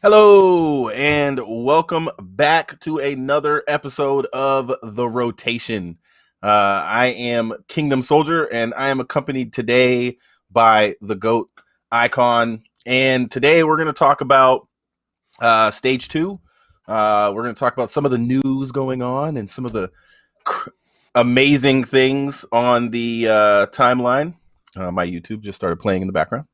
Hello and welcome back to another episode of The Rotation. I am Kingdom Soldier and I am accompanied today by the GOAT IKON. And today we're going to talk about Stage 2. We're going to talk about some of the news going on and some of the amazing things on the timeline. My YouTube just started playing in the background.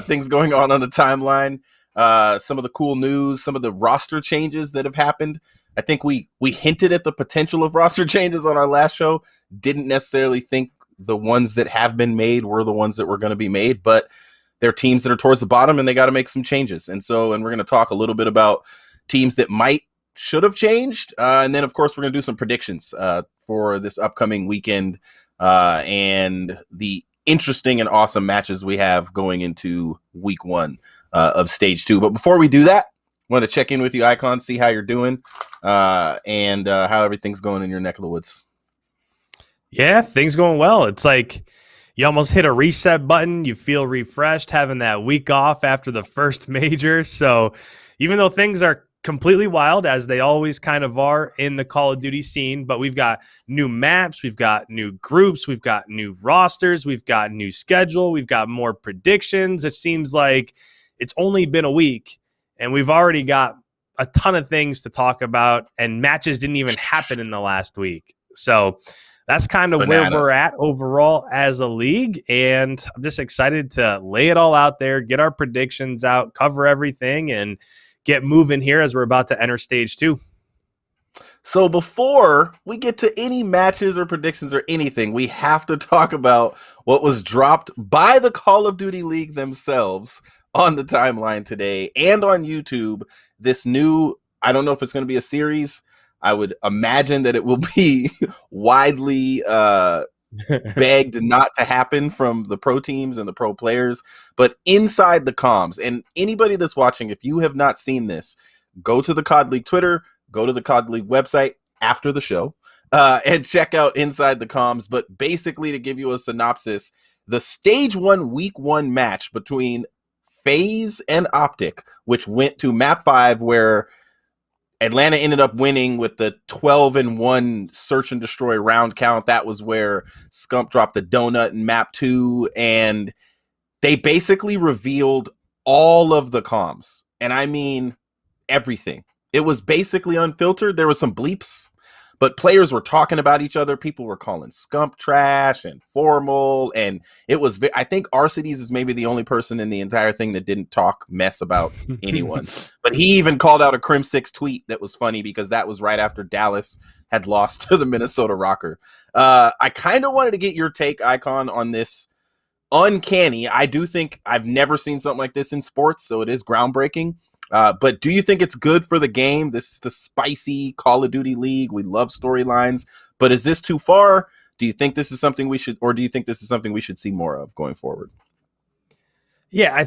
Things going on the timeline. Some of the cool news, some of the roster changes that have happened. I think we hinted at the potential of roster changes on our last show. Didn't necessarily think the ones that have been made were the ones that were going to be made, but they're teams that are towards the bottom and they got to make some changes. And we're going to talk a little bit about teams that should have changed. And then, of course, we're going to do some predictions for this upcoming weekend and the interesting and awesome matches we have going into week 1 of Stage 2. But before we do that, I want to check in with you, IKON, see how you're doing and how everything's going in your neck of the woods. Yeah, things going well. It's like you almost hit a reset button. You feel refreshed having that week off after the first major. So even though things are completely wild, as they always kind of are in the Call of Duty scene, but we've got new maps, we've got new groups, we've got new rosters, we've got new schedule, we've got more predictions. It seems like it's only been a week and we've already got a ton of things to talk about, and matches didn't even happen in the last week. So that's kind of where we're at overall as a league, and I'm just excited to lay it all out there, get our predictions out, cover everything, and get moving here as we're about to enter Stage 2. So before we get to any matches or predictions or anything, we have to talk about what was dropped by the Call of Duty League themselves on the timeline today and on YouTube. This new, I don't know if it's going to be a series. I would imagine that it will be widely begged not to happen from the pro teams and the pro players, but inside the comms. And anybody that's watching, if you have not seen this, go to the COD League Twitter, go to the COD League website after the show, and check out Inside the Comms. But basically, to give you a synopsis, the Stage 1 Week 1 match between FaZe and Optic, which went to Map 5, where Atlanta ended up winning with the 12-1 search and destroy round count. That was where Scump dropped the donut in Map 2, and they basically revealed all of the comms. And I mean everything. It was basically unfiltered. There was some bleeps, but players were talking about each other. People were calling Scump trash and formal, and it was, I think Arcides is maybe the only person in the entire thing that didn't talk mess about anyone. But he even called out a Crim 6 tweet that was funny because that was right after Dallas had lost to the Minnesota ROKKR. I kind of wanted to get your take, IKON, on this uncanny. I do think I've never seen something like this in sports, so it is groundbreaking. But do you think it's good for the game? This is the spicy Call of Duty League. We love storylines, but is this too far? Do you think this is something we should, or do you think this is something we should see more of going forward? Yeah,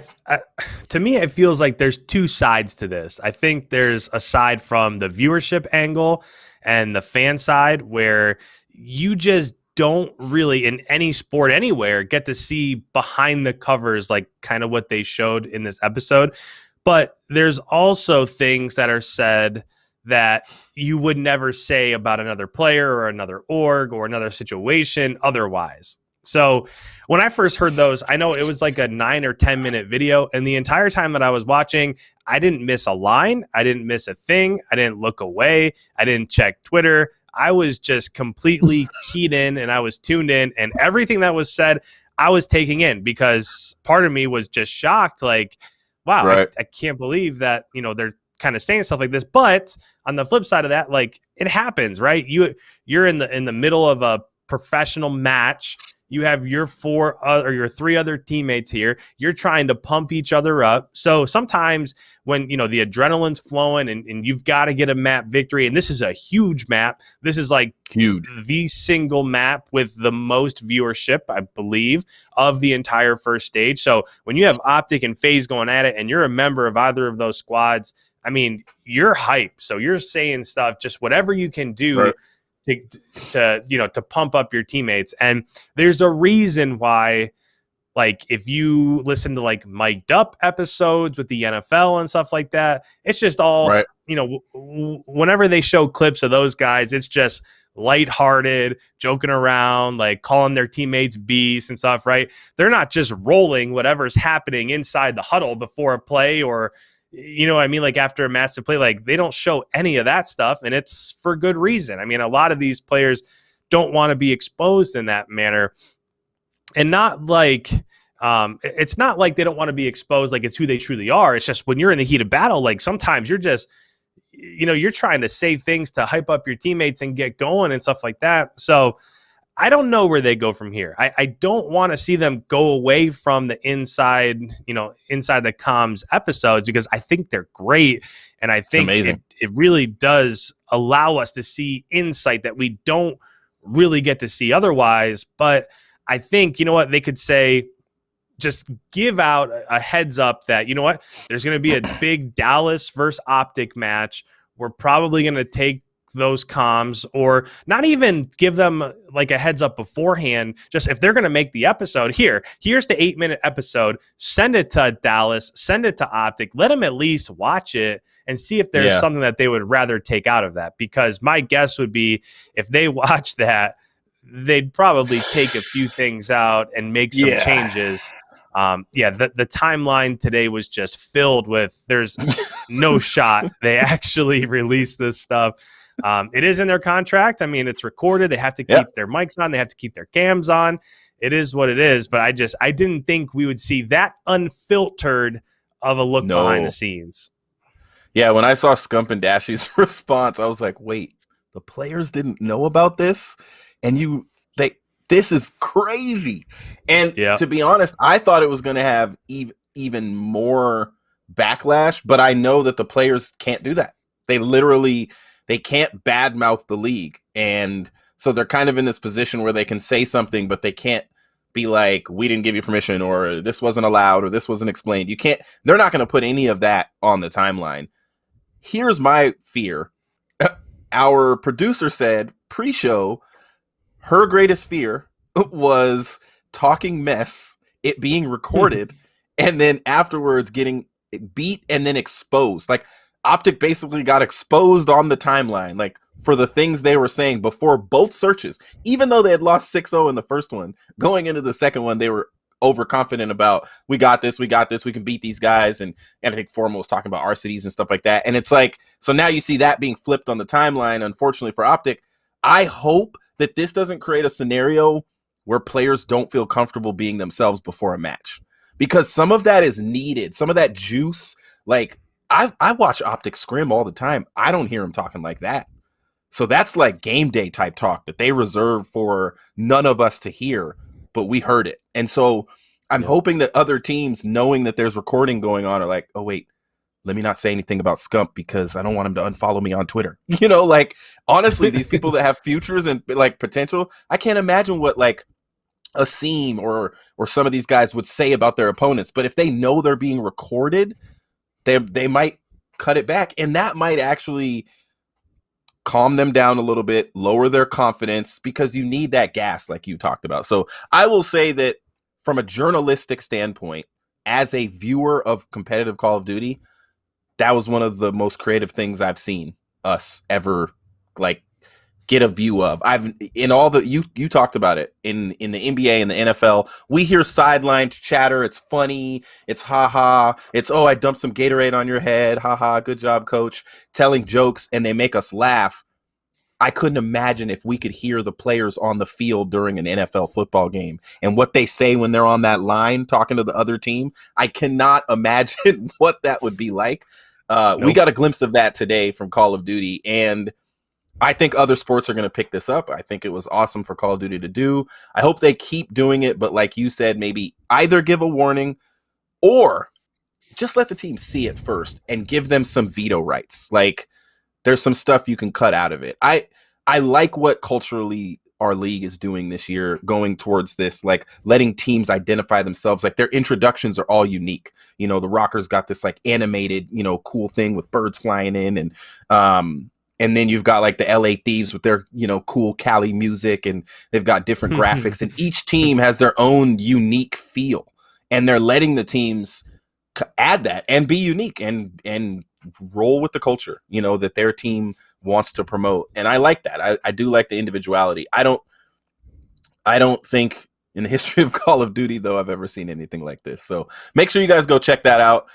to me, it feels like there's two sides to this. I think there's a side from the viewership angle and the fan side where you just don't really, in any sport anywhere, get to see behind the covers, like kind of what they showed in this episode. But there's also things that are said that you would never say about another player or another org or another situation otherwise. So when I first heard those, I know it was like a 9 or 10 minute video. And the entire time that I was watching, I didn't miss a line. I didn't miss a thing. I didn't look away. I didn't check Twitter. I was just completely keyed in and I was tuned in, and everything that was said, I was taking in, because part of me was just shocked. Like, wow, right. I can't believe that, they're kind of saying stuff like this. But on the flip side of that, like, it happens, right? You're in the middle of a professional match. You have your 3 other teammates here. You're trying to pump each other up. So sometimes when, the adrenaline's flowing and you've got to get a map victory, and this is a huge map. This is like huge, the single map with the most viewership, I believe, of the entire first stage. So when you have Optic and FaZe going at it and you're a member of either of those squads, I mean, you're hyped. So you're saying stuff, just whatever you can do, right, to pump up your teammates. And there's a reason why, Like if you listen to like mic'd up episodes with the NFL and stuff like that, it's just all, Right. whenever they show clips of those guys, it's just lighthearted, joking around, like calling their teammates beasts and stuff, right? They're not just rolling whatever's happening inside the huddle before a play or, what I mean? Like after a massive play, like they don't show any of that stuff, and it's for good reason. I mean, a lot of these players don't want to be exposed in that manner. And not like it's not like they don't want to be exposed like it's who they truly are. It's just when you're in the heat of battle, like sometimes you're just you're trying to say things to hype up your teammates and get going and stuff like that. So I don't know where they go from here. I don't want to see them go away from the inside the comms episodes, because I think they're great, and I think it really does allow us to see insight that we don't really get to see otherwise. But I think, they could say, just give out a heads up that, there's going to be a big Dallas versus Optic match. We're probably going to take those comms, or not even give them like a heads up beforehand. Just if they're going to make the episode, here's the 8-minute episode, send it to Dallas, send it to Optic, let them at least watch it and see if there's something that they would rather take out of that. Because my guess would be if they watch that, they'd probably take a few things out and make some changes. The timeline today was just filled with, there's no shot they actually released this stuff. It is in their contract. I mean, it's recorded. They have to keep their mics on. They have to keep their cams on. It is what it is. But I didn't think we would see that unfiltered of a look behind the scenes. Yeah, when I saw Scump and Dashy's response, I was like, wait, the players didn't know about this? And this is crazy. And to be honest, I thought it was going to have even more backlash, but I know that the players can't do that. They can't badmouth the league. And so they're kind of in this position where they can say something, but they can't be like, we didn't give you permission, or this wasn't allowed, or this wasn't explained. They're not going to put any of that on the timeline. Here's my fear. Our producer said pre-show, her greatest fear was talking mess, it being recorded, and then afterwards getting beat and then exposed. Like Optic basically got exposed on the timeline, like for the things they were saying before both searches. Even though they had lost 6-0 in the first one, going into the second one, they were overconfident about, we got this, we can beat these guys. And I think Formal was talking about our cities and stuff like that. And it's like, so now you see that being flipped on the timeline, unfortunately for Optic. I hope that this doesn't create a scenario where players don't feel comfortable being themselves before a match, because some of that is needed. Some of that juice, like I watch Optic scrim all the time. I don't hear him talking like that. So that's like game day type talk that they reserve for none of us to hear, but we heard it. And so I'm hoping that other teams, knowing that there's recording going on, are like, oh wait, let me not say anything about Scump because I don't want him to unfollow me on Twitter. Like honestly, these people that have futures and like potential, I can't imagine what like a Seam or some of these guys would say about their opponents. But if they know they're being recorded, they might cut it back, and that might actually calm them down a little bit, lower their confidence, because you need that gas like you talked about. So I will say that from a journalistic standpoint, as a viewer of competitive Call of Duty, that was one of the most creative things I've seen us ever like get a view of. You talked about it in the NBA and the NFL. We hear sideline chatter. It's funny. It's haha. It's, oh, I dumped some Gatorade on your head. Haha. Good job, coach. Telling jokes, and they make us laugh. I couldn't imagine if we could hear the players on the field during an NFL football game and what they say when they're on that line talking to the other team. I cannot imagine what that would be like. Nope. We got a glimpse of that today from Call of Duty, and I think other sports are going to pick this up. I think it was awesome for Call of Duty to do. I hope they keep doing it, but like you said, maybe either give a warning or just let the team see it first and give them some veto rights. Like, there's some stuff you can cut out of it. I like what culturally our league is doing this year, going towards this, like letting teams identify themselves. Like their introductions are all unique. The ROKKR's got this like animated, cool thing with birds flying in, and and then you've got like the LA Thieves with their, you know, cool Cali music, and they've got different graphics, and each team has their own unique feel, and they're letting the teams add that and be unique and roll with the culture, you know, that their team wants to promote. And I like that. I do like the individuality. I don't think in the history of Call of Duty, though, I've ever seen anything like this. So make sure you guys go check that out.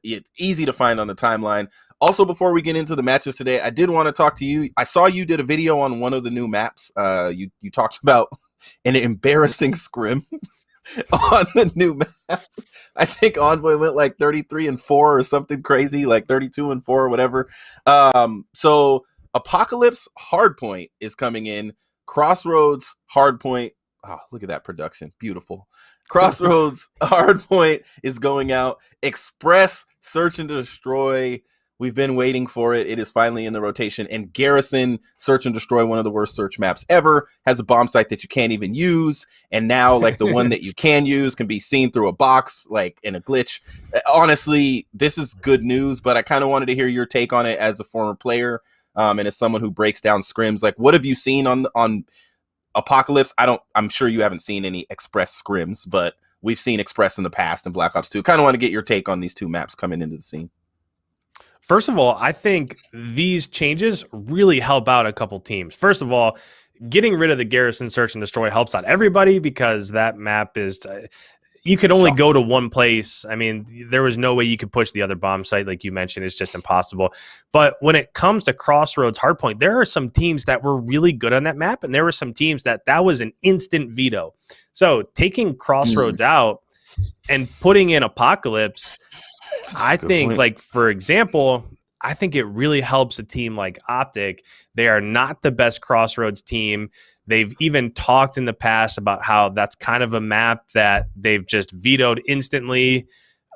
It's easy to find on the timeline. Also, before we get into the matches today, I did want to talk to you. I saw you did a video on one of the new maps. You talked about an embarrassing scrim on the new map. I think Envoy went like 33-4 or something crazy, like 32-4 or whatever. So Apocalypse Hardpoint is coming in. Crossroads Hardpoint. Oh, look at that production. Beautiful. Crossroads Hardpoint is going out. Express Search and Destroy. We've been waiting for it. It is finally in the rotation. And Garrison Search and Destroy, one of the worst search maps ever, has a bomb site that you can't even use. And now, like, the one that you can use can be seen through a box, like in a glitch. Honestly, this is good news, but I kind of wanted to hear your take on it as a former player, and as someone who breaks down scrims. Like, what have you seen on Apocalypse? I'm sure you haven't seen any Express scrims, but we've seen Express in the past in Black Ops 2. Kind of want to get your take on these two maps coming into the scene. First of all, I think these changes really help out a couple teams. First of all, getting rid of the Garrison Search and Destroy helps out everybody, because that map is you could only go to one place. I mean, there was no way you could push the other bomb site, like you mentioned. It's just impossible. But when it comes to Crossroads Hardpoint, there are some teams that were really good on that map, and there were some teams that was an instant veto. So taking Crossroads out and putting in Apocalypse, I think, like, for example, I think it really helps a team like Optic. They are not the best Crossroads team. They've even talked in the past about how that's kind of a map that they've just vetoed instantly.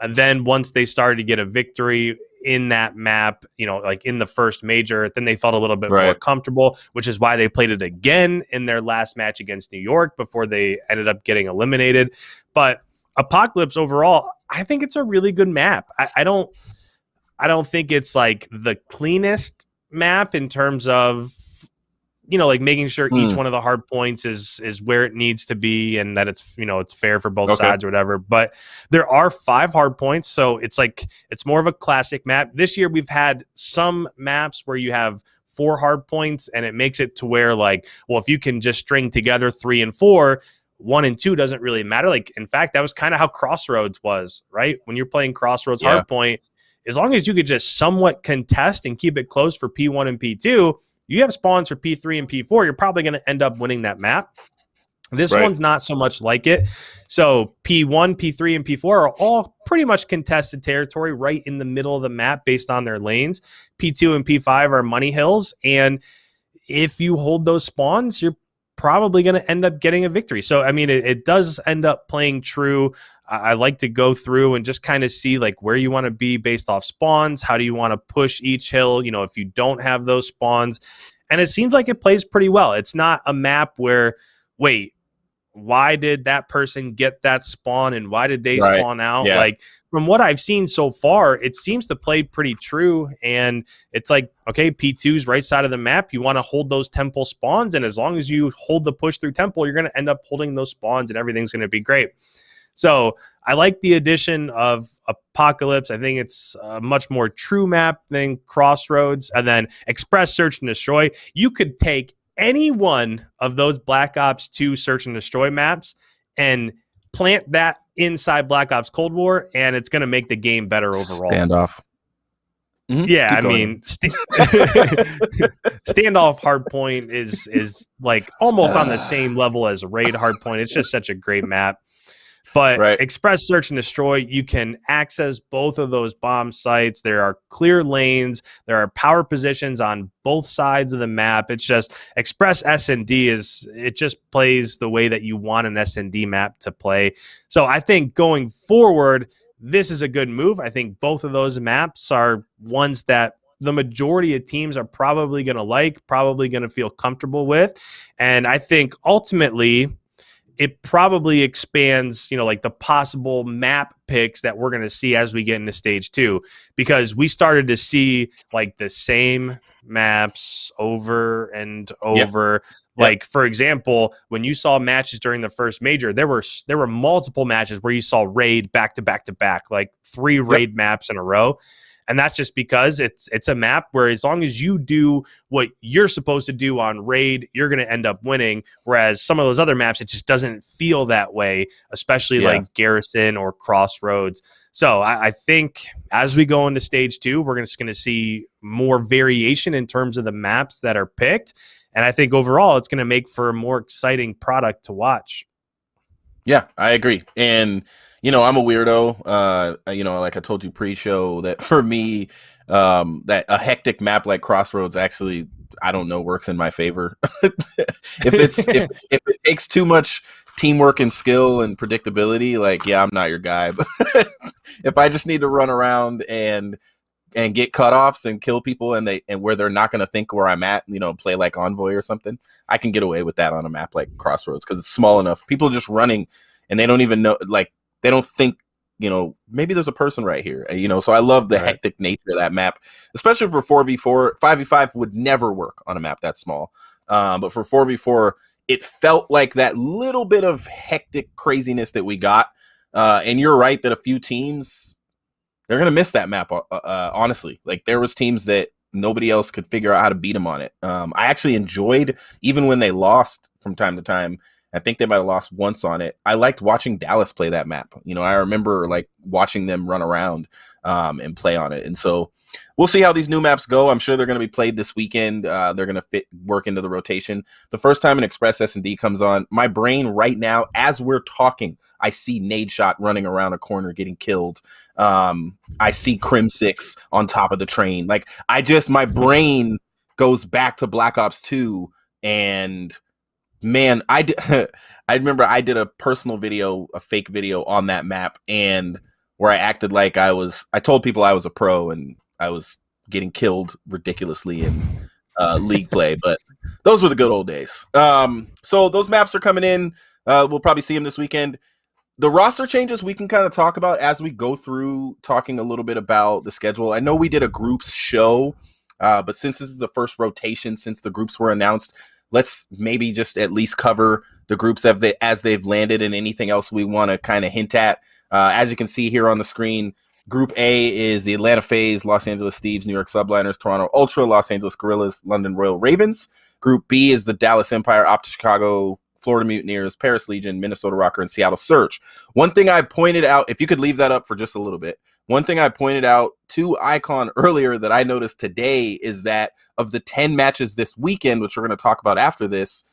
And then once they started to get a victory in that map, you know, like in the first major, then they felt a little bit more comfortable, which is why they played it again in their last match against New York before they ended up getting eliminated. But Apocalypse overall, I think it's a really good map. I don't think it's like the cleanest map in terms of, you know, like making sure each one of the hard points is where it needs to be, and that it's, you know, it's fair for both sides or whatever. But there are 5 hard points, so it's like it's more of a classic map. This year we've had some maps where you have 4 hard points, and it makes it to where, like, well, if you can just string together 3 and 4, 1 and 2 doesn't really matter. Like, in fact, that was kind of how Crossroads was, right? When you're playing Crossroads Hardpoint, as long as you could just somewhat contest and keep it close for P1 and P2, you have spawns for P3 and P4, you're probably going to end up winning that map. This one's not so much like it. So P1, P3, and P4 are all pretty much contested territory right in the middle of the map based on their lanes. P2 and P5 are money hills, and if you hold those spawns, you're probably going to end up getting a victory. So, I mean, it does end up playing true. I like to go through and just kind of see like where you want to be based off spawns. How do you want to push each hill, you know, if you don't have those spawns? And it seems like it plays pretty well. It's not a map where, wait, why did that person get that spawn and why did they spawn out? Like, from what I've seen so far, it seems to play pretty true. And it's like, okay, P2's right side of the map. You want to hold those temple spawns. And as long as you hold the push through temple, you're going to end up holding those spawns and everything's going to be great. So I like the addition of Apocalypse. I think it's a much more true map than Crossroads. And then Express Search and Destroy. You could take any one of those Black Ops 2 Search and Destroy maps and plant that inside Black Ops Cold War, and it's going to make the game better overall. Standoff. Yeah, I mean, standoff hardpoint is like almost on the same level as raid hardpoint. It's just such a great map. But Express Search and Destroy, you can access both of those bomb sites. There are clear lanes. There are power positions on both sides of the map. It's just Express S&D it just plays the way that you want an S&D map to play. So I think going forward, this is a good move. I think both of those maps are ones that the majority of teams are probably going to like, probably going to feel comfortable with. And I think ultimately it probably expands, you know, like the possible map picks that we're going to see as we get into stage 2, because we started to see like the same maps over and Yeah. over. Yeah. Like, for example, when you saw matches during the first major, there were multiple matches where you saw raid back to back to back, like 3 Yep. raid maps in a row. And that's just because it's a map where as long as you do what you're supposed to do on raid, you're going to end up winning. Whereas some of those other maps, it just doesn't feel that way, especially like Garrison or Crossroads. So I think as we go into stage 2, we're just going to see more variation in terms of the maps that are picked. And I think overall, it's going to make for a more exciting product to watch. Yeah, I agree. And, I'm a weirdo. Like I told you pre-show that for me, that a hectic map like Crossroads actually, I don't know, works in my favor. If it takes too much teamwork and skill and predictability, like, yeah, I'm not your guy. But if I just need to run around and get cutoffs and kill people and where they're not going to think where I'm at, play like Envoy or something, I can get away with that on a map like Crossroads because it's small enough. People just running and they don't even know, like, they don't think, maybe there's a person right here, so I love the hectic nature of that map, especially for 4v4. 5v5 would never work on a map that small. But for 4v4, it felt like that little bit of hectic craziness that we got. And you're right that a few teams, they're going to miss that map, honestly. Like, there was teams that nobody else could figure out how to beat them on it. I actually enjoyed, even when they lost from time to time, I think they might have lost once on it, I liked watching Dallas play that map. I remember, like, watching them run around and play on it. And so we'll see how these new maps go. I'm sure they're going to be played this weekend. They're going to work into the rotation. The first time an Express S&D comes on, my brain right now, as we're talking, I see Nadeshot running around a corner getting killed. I see Crim6 on top of the train. Like, my brain goes back to Black Ops 2. And man, I remember I did a personal video, a fake video on that map, and where I acted like I told people I was a pro and I was getting killed ridiculously in league play. But those were the good old days. So those maps are coming in. We'll probably see them this weekend. The roster changes we can kind of talk about as we go through, talking a little bit about the schedule. I know we did a groups show, but since this is the first rotation, since the groups were announced, let's maybe just at least cover the groups as they've landed and anything else we want to kind of hint at. As you can see here on the screen, Group A is the Atlanta FaZe, Los Angeles Thieves, New York Subliners, Toronto Ultra, Los Angeles Guerrillas, London Royal Ravens. Group B is the Dallas Empire, Opta Chicago, Florida Mutineers, Paris Legion, Minnesota ROKKR, and Seattle Surge. One thing I pointed out, if you could leave that up for just a little bit, one thing I pointed out to IKON earlier that I noticed today is that of the 10 matches this weekend, which we're going to talk about after this,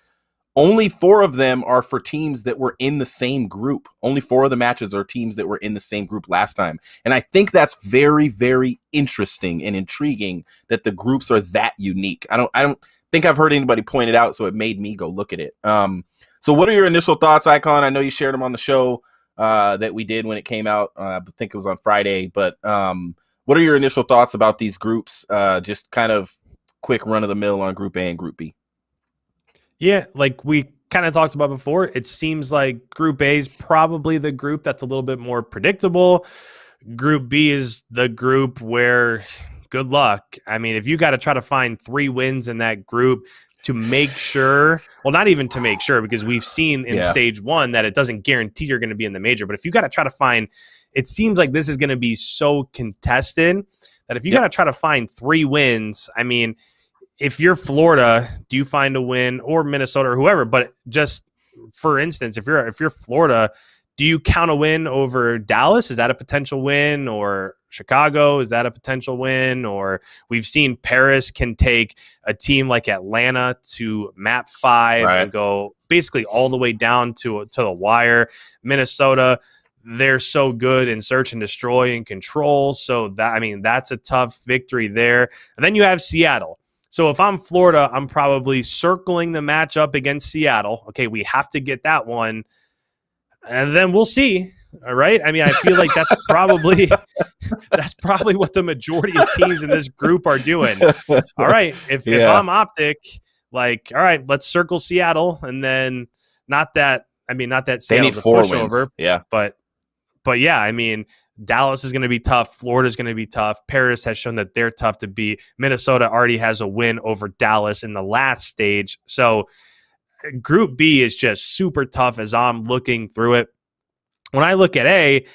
only 4 of them are for teams that were in the same group. Only 4 of the matches are teams that were in the same group last time. And I think that's very, very interesting and intriguing that the groups are that unique. I don't think I've heard anybody point it out, so it made me go look at it. So what are your initial thoughts, IKON? I know you shared them on the show that we did when it came out. I think it was on Friday. But what are your initial thoughts about these groups? Just kind of quick run of the mill on Group A and Group B. Yeah, like we kind of talked about before, it seems like Group A is probably the group that's a little bit more predictable. Group B is the group where good luck. I mean, if you got to try to find 3 wins in that group to make sure, well, not even to make sure, because we've seen in stage 1 that it doesn't guarantee you're going to be in the major. But if you got to try to find, it seems like this is going to be so contested that if you got to try to find 3 wins, I mean, if you're Florida, do you find a win, or Minnesota or whoever? But just for instance, if you're Florida, do you count a win over Dallas? Is that a potential win? Or Chicago? Is that a potential win? Or we've seen Paris can take a team like Atlanta to map 5 and go basically all the way down to the wire. Minnesota, they're so good in search and destroy and control. So that, I mean, that's a tough victory there. And then you have Seattle. So if I'm Florida, I'm probably circling the matchup against Seattle. Okay, we have to get that one. And then we'll see. All right. I mean, I feel like that's probably what the majority of teams in this group are doing. All right. If I'm Optic, like, all right, let's circle Seattle. And then not that Seattle's a pushover. Wins. Yeah. But yeah, I mean, Dallas is going to be tough. Florida is going to be tough. Paris has shown that they're tough to beat. Minnesota already has a win over Dallas in the last stage. So Group B is just super tough as I'm looking through it. When I look at A,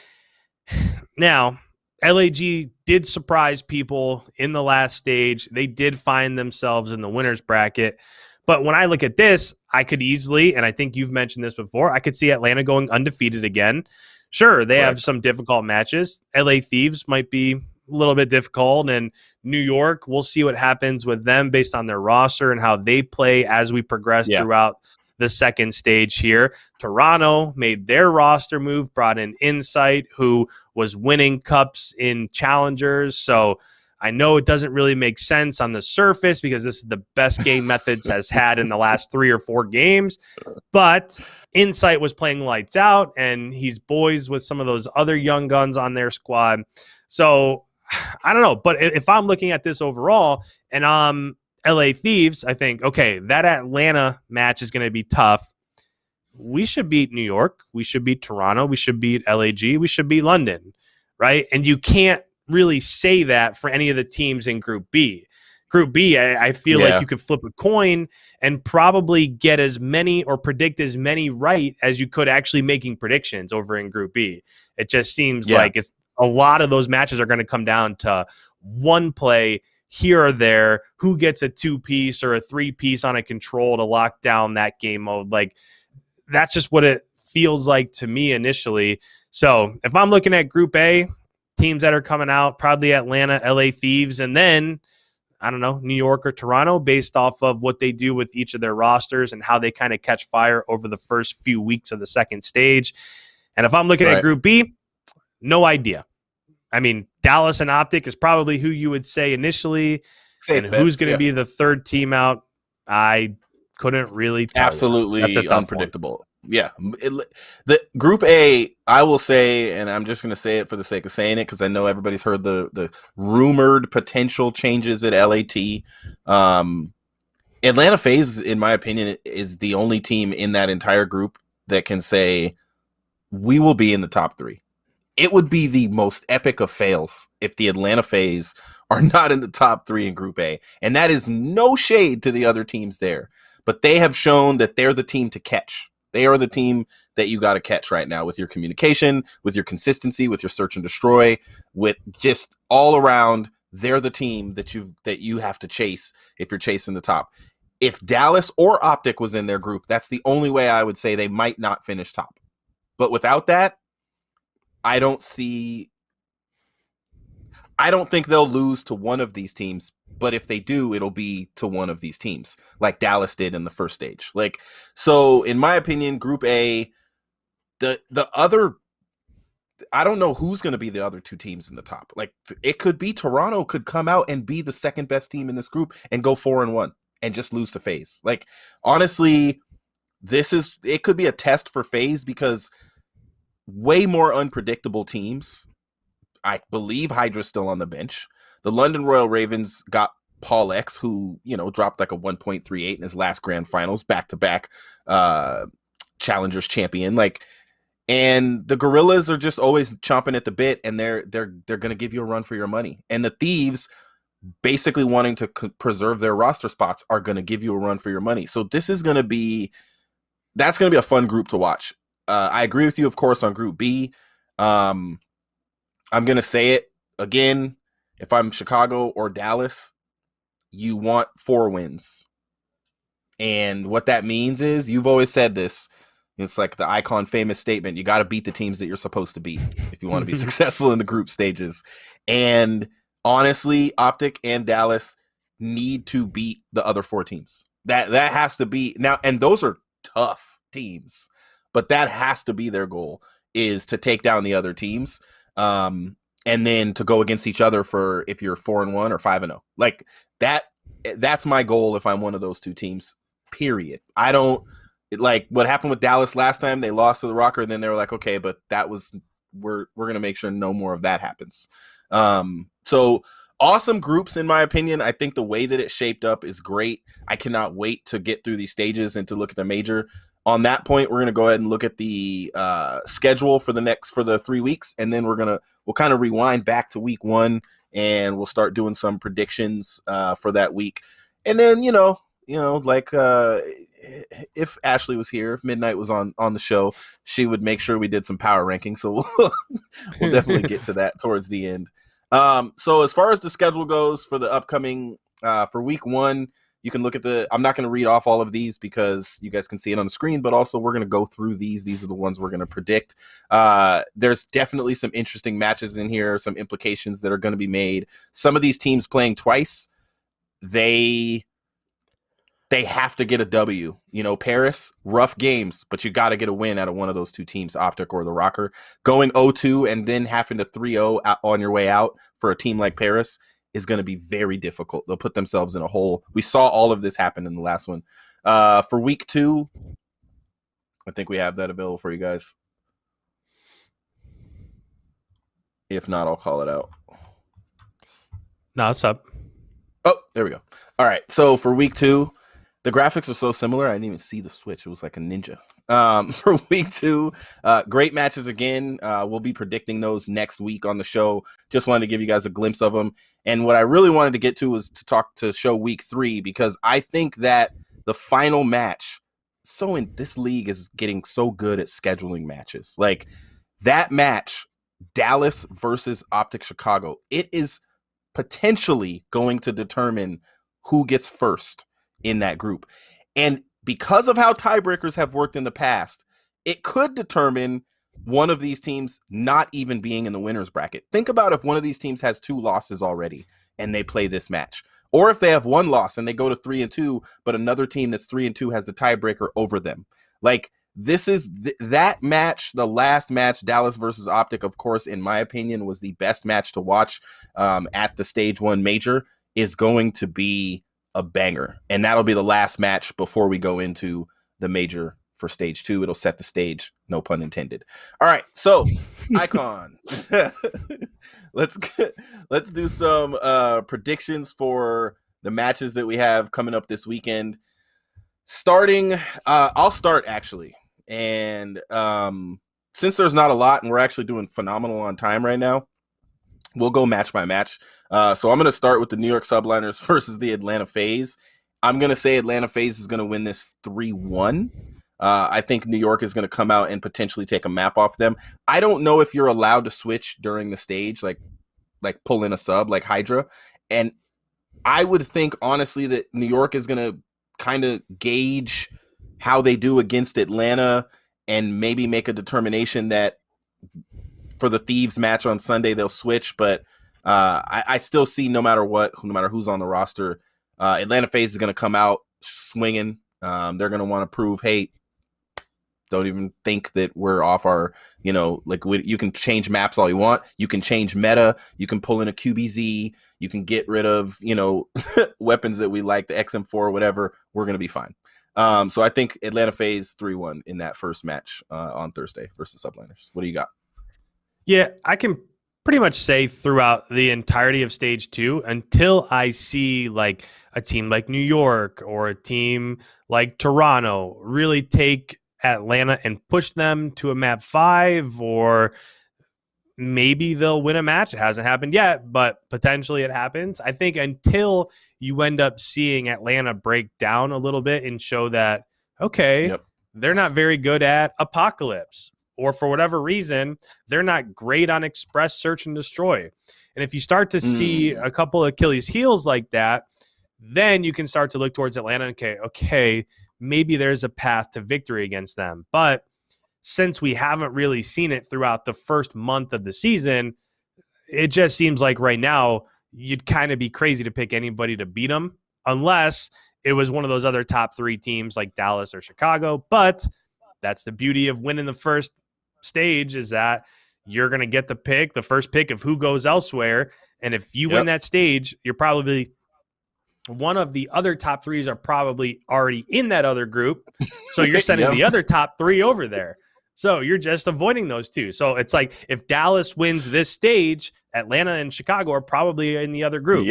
now LAG did surprise people in the last stage. They did find themselves in the winner's bracket. But when I look at this, I could easily, and I think you've mentioned this before, I could see Atlanta going undefeated again. Sure, they have some difficult matches. LA Thieves might be a little bit difficult, and New York, we'll see what happens with them based on their roster and how they play as we progress throughout the second stage here. Toronto made their roster move, brought in Insight, who was winning cups in challengers. So I know it doesn't really make sense on the surface because this is the best game Methods has had in the last 3 or 4 games. But Insight was playing lights out, and he's boys with some of those other young guns on their squad. So I don't know. But if I'm looking at this overall and I'm LA Thieves, I think, okay, that Atlanta match is going to be tough. We should beat New York. We should beat Toronto. We should beat LAG. We should beat London, right? And you can't really say that for any of the teams in Group B. Group B, I feel like you could flip a coin and probably get as many or predict as many right as you could actually making predictions over in Group B. It just seems like it's a lot of those matches are going to come down to one play here or there, who gets a 2-piece or a 3-piece on a control to lock down that game mode. Like, that's just what it feels like to me initially. So if I'm looking at Group A, teams that are coming out, probably Atlanta, LA Thieves, and then, I don't know, New York or Toronto based off of what they do with each of their rosters and how they kind of catch fire over the first few weeks of the second stage. And if I'm looking at Group B, no idea. I mean, Dallas and Optic is probably who you would say initially. Safe and bets, who's going to be the third team out, I couldn't really tell. Absolutely unpredictable. Yeah. The Group A, I will say, and I'm just going to say it for the sake of saying it because I know everybody's heard the rumored potential changes at LAT. Atlanta FaZe, in my opinion, is the only team in that entire group that can say, we will be in the top 3. It would be the most epic of fails if the Atlanta FaZe are not in the top 3 in Group A. And that is no shade to the other teams there. But they have shown that they're the team to catch. They are the team that you got to catch right now with your communication, with your consistency, with your search and destroy, with just all around. They're the team that you have to chase if you're chasing the top. If Dallas or Optic was in their group, that's the only way I would say they might not finish top. But without that, I don't think they'll lose to one of these teams, but if they do, it'll be to one of these teams, like Dallas did in the first stage. Like, so in my opinion, Group A, the other, I don't know who's going to be the other 2 teams in the top. Like, it could be Toronto could come out and be the second best team in this group and go 4-1 and just lose to FaZe. Like, honestly, it could be a test for FaZe because way more unpredictable teams. I believe Hydra's still on the bench. The London Royal Ravens got Paul X, who, dropped like a 1.38 in his last grand finals, back-to-back Challengers champion. And the Gorillas are just always chomping at the bit, and they're going to give you a run for your money. And the Thieves, basically wanting to preserve their roster spots, are going to give you a run for your money. So that's going to be a fun group to watch. I agree with you, of course, on Group B. I'm going to say it again. If I'm Chicago or Dallas, you want 4 wins. And what that means is, you've always said this, it's like the IKON famous statement, you got to beat the teams that you're supposed to beat if you want to be successful in the group stages. And honestly, Optic and Dallas need to beat the other 4 teams. That has to be now, and those are tough teams. But that has to be their goal, is to take down the other teams, and then to go against each other for if you're 4-1 or 5-0. Like that's my goal if I'm one of those 2 teams. Period. I don't like what happened with Dallas last time. They lost to the ROKKR, and then they were like, okay, but we're gonna make sure no more of that happens. So awesome groups, in my opinion. I think the way that it shaped up is great. I cannot wait to get through these stages and to look at the major. On that point, we're going to go ahead and look at the schedule for the 3 weeks, and then we'll kind of rewind back to week 1, and we'll start doing some predictions for that week. And then like if Ashley was here, if MiDNiTE was on the show, she would make sure we did some power rankings. So we'll definitely get to that towards the end. So as far as the schedule goes for the upcoming for week 1. You can look at I'm not going to read off all of these because you guys can see it on the screen, but also we're going to go through these. These are the ones we're going to predict. There's definitely some interesting matches in here, some implications that are going to be made. Some of these teams playing twice, they have to get a W. Paris, rough games, but you got to get a win out of one of those two teams, Optic or the ROKKR. Going 0-2 and then having to 3-0 on your way out for a team like Paris is going to be very difficult. They'll put themselves in a hole. We saw all of this happen in the last one. For week 2, I think we have that available for you guys. If not, I'll call it out. No, it's up. Oh, there we go. All right. So for week 2, the graphics are so similar. I didn't even see the switch. It was like a ninja. For week 2, great matches again. We'll be predicting those next week on the show. Just wanted to give you guys a glimpse of them. And what I really wanted to get to was to show week 3, because I think that the final match, this league is getting so good at scheduling matches. Like that match, Dallas versus Optic Chicago, it is potentially going to determine who gets first in that group. And because of how tiebreakers have worked in the past, it could determine one of these teams not even being in the winner's bracket. Think about if one of these teams has 2 losses already and they play this match. Or if they have 1 loss and they go to 3-2, but another team that's 3-2 has the tiebreaker over them. Like, this is that match, the last match, Dallas versus Optic, of course, in my opinion, was the best match to watch at the Stage 1 Major, is going to be a banger. And that'll be the last match before we go into the Major for Stage 2. It'll set the stage, no pun intended. All right, so IKON. Let's do some predictions for the matches that we have coming up this weekend. I'll start actually. And since there's not a lot and we're actually doing phenomenal on time right now, we'll go match by match. So I'm going to start with the New York Subliners versus the Atlanta FaZe. I'm going to say Atlanta FaZe is going to win this 3-1. I think New York is going to come out and potentially take a map off them. I don't know if you're allowed to switch during the stage, like pull in a sub like Hydra. And I would think, honestly, that New York is going to kind of gauge how they do against Atlanta and maybe make a determination that for the Thieves match on Sunday, they'll switch. But I still see no matter who's on the roster, Atlanta FaZe is going to come out swinging. They're going to want to prove, hey, don't even think that we're off our, you can change maps all you want. You can change meta. You can pull in a QBZ. You can get rid of, weapons that we like, the XM4 or whatever. We're going to be fine. So I think Atlanta FaZe 3-1 in that first match on Thursday versus Subliners. What do you got? Yeah, I can pretty much say throughout the entirety of Stage 2 until I see like a team like New York or a team like Toronto really take Atlanta and push them to a map 5, or maybe they'll win a match. It hasn't happened yet, but potentially it happens. I think until you end up seeing Atlanta break down a little bit and show that, okay, they're not very good at Apocalypse, or for whatever reason, they're not great on Express Search and Destroy. And if you start to see a couple of Achilles heels like that, then you can start to look towards Atlanta and okay, maybe there's a path to victory against them. But since we haven't really seen it throughout the first month of the season, it just seems like right now you'd kind of be crazy to pick anybody to beat them unless it was one of those other top 3 teams like Dallas or Chicago. But that's the beauty of winning the first stage, is that you're going to get the first pick of who goes elsewhere. And if you win that stage, you're probably one of the other top 3s are probably already in that other group. So you're sending the other top 3 over there. So you're just avoiding those 2. So it's like if Dallas wins this stage, Atlanta and Chicago are probably in the other group.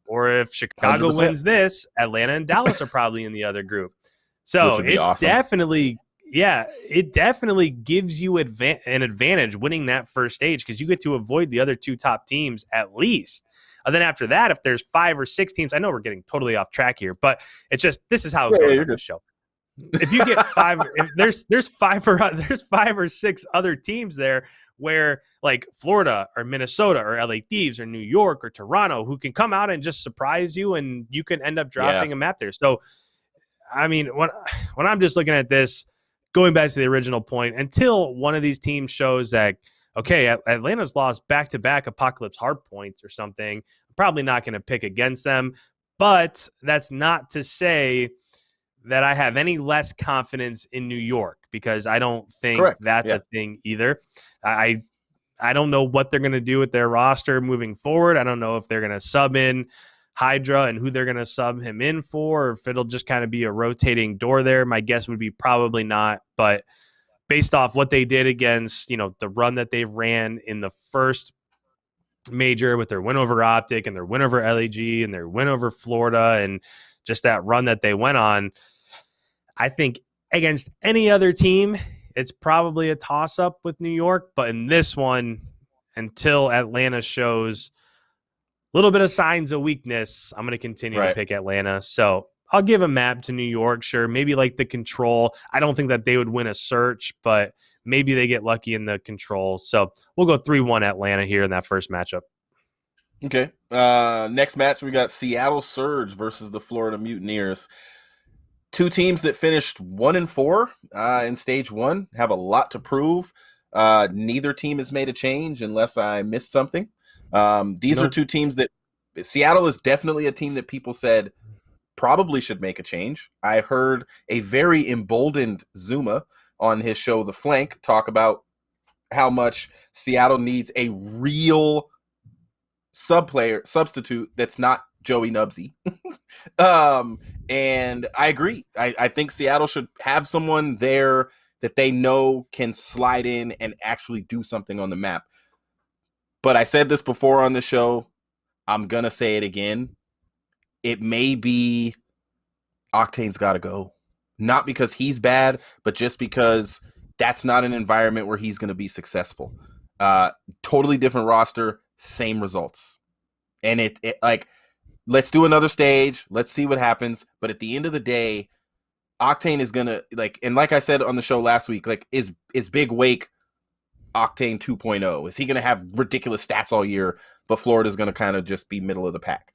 Or if Chicago 100%. wins this, Atlanta and Dallas are probably in the other group. So it's awesome. Definitely, Yeah, it definitely gives you an advantage winning that first stage because you get to avoid the other two top teams at least. And then after that, if there's 5 or 6 teams, I know we're getting totally off track here, but it's just this is how it Yeah, goes you're on good. this show. If you get 5, if there's 5 or 6 other teams there where like Florida or Minnesota or LA Thieves or New York or Toronto who can come out and just surprise you, and you can end up Yeah, dropping a map there. So I mean, when I'm just looking at this, going back to the original point, until one of these teams shows that, okay, Atlanta's lost back-to-back Apocalypse hard points or something, I'm probably not going to pick against them. But that's not to say that I have any less confidence in New York, because I don't think correct. that's Yeah, a thing either. I I don't know what they're going to do with their roster moving forward. I don't know if they're going to sub in Hydra and who they're going to sub him in for, or if it'll just kind of be a rotating door there. My guess would be probably not, but based off what they did against, the run that they ran in the first major with their win over Optic and their win over LAG and their win over Florida and just that run that they went on, I think against any other team, it's probably a toss-up with New York. But in this one, until Atlanta shows a little bit of signs of weakness, I'm going to continue to right. pick Atlanta. So I'll give a map to New York, sure. Maybe like the control. I don't think that they would win a search, but maybe they get lucky in the control. So we'll go 3-1 Atlanta here in that first matchup. Okay. Next match, we got Seattle Surge versus the Florida Mutineers. Two teams that finished 1-4 in stage one, have a lot to prove. Neither team has made a change unless I missed something. These are two teams that Seattle is definitely a team that people said probably should make a change. I heard a very emboldened Zuma on his show, The Flank, talk about how much Seattle needs a real substitute that's not Joey Nubsy. And I agree. I think Seattle should have someone there that they know can slide in and actually do something on the map. But I said this before on the show. I'm going to say it again. It may be Octane's got to go. Not because he's bad, but just because that's not an environment where he's going to be successful. Totally different roster, same results. And it like, let's do another stage. Let's see what happens. But at the end of the day, Octane is going to, like, and like I said on the show last week, like, is Big Wake Octane 2.0? Is he going to have ridiculous stats all year, but Florida's going to kind of just be middle of the pack?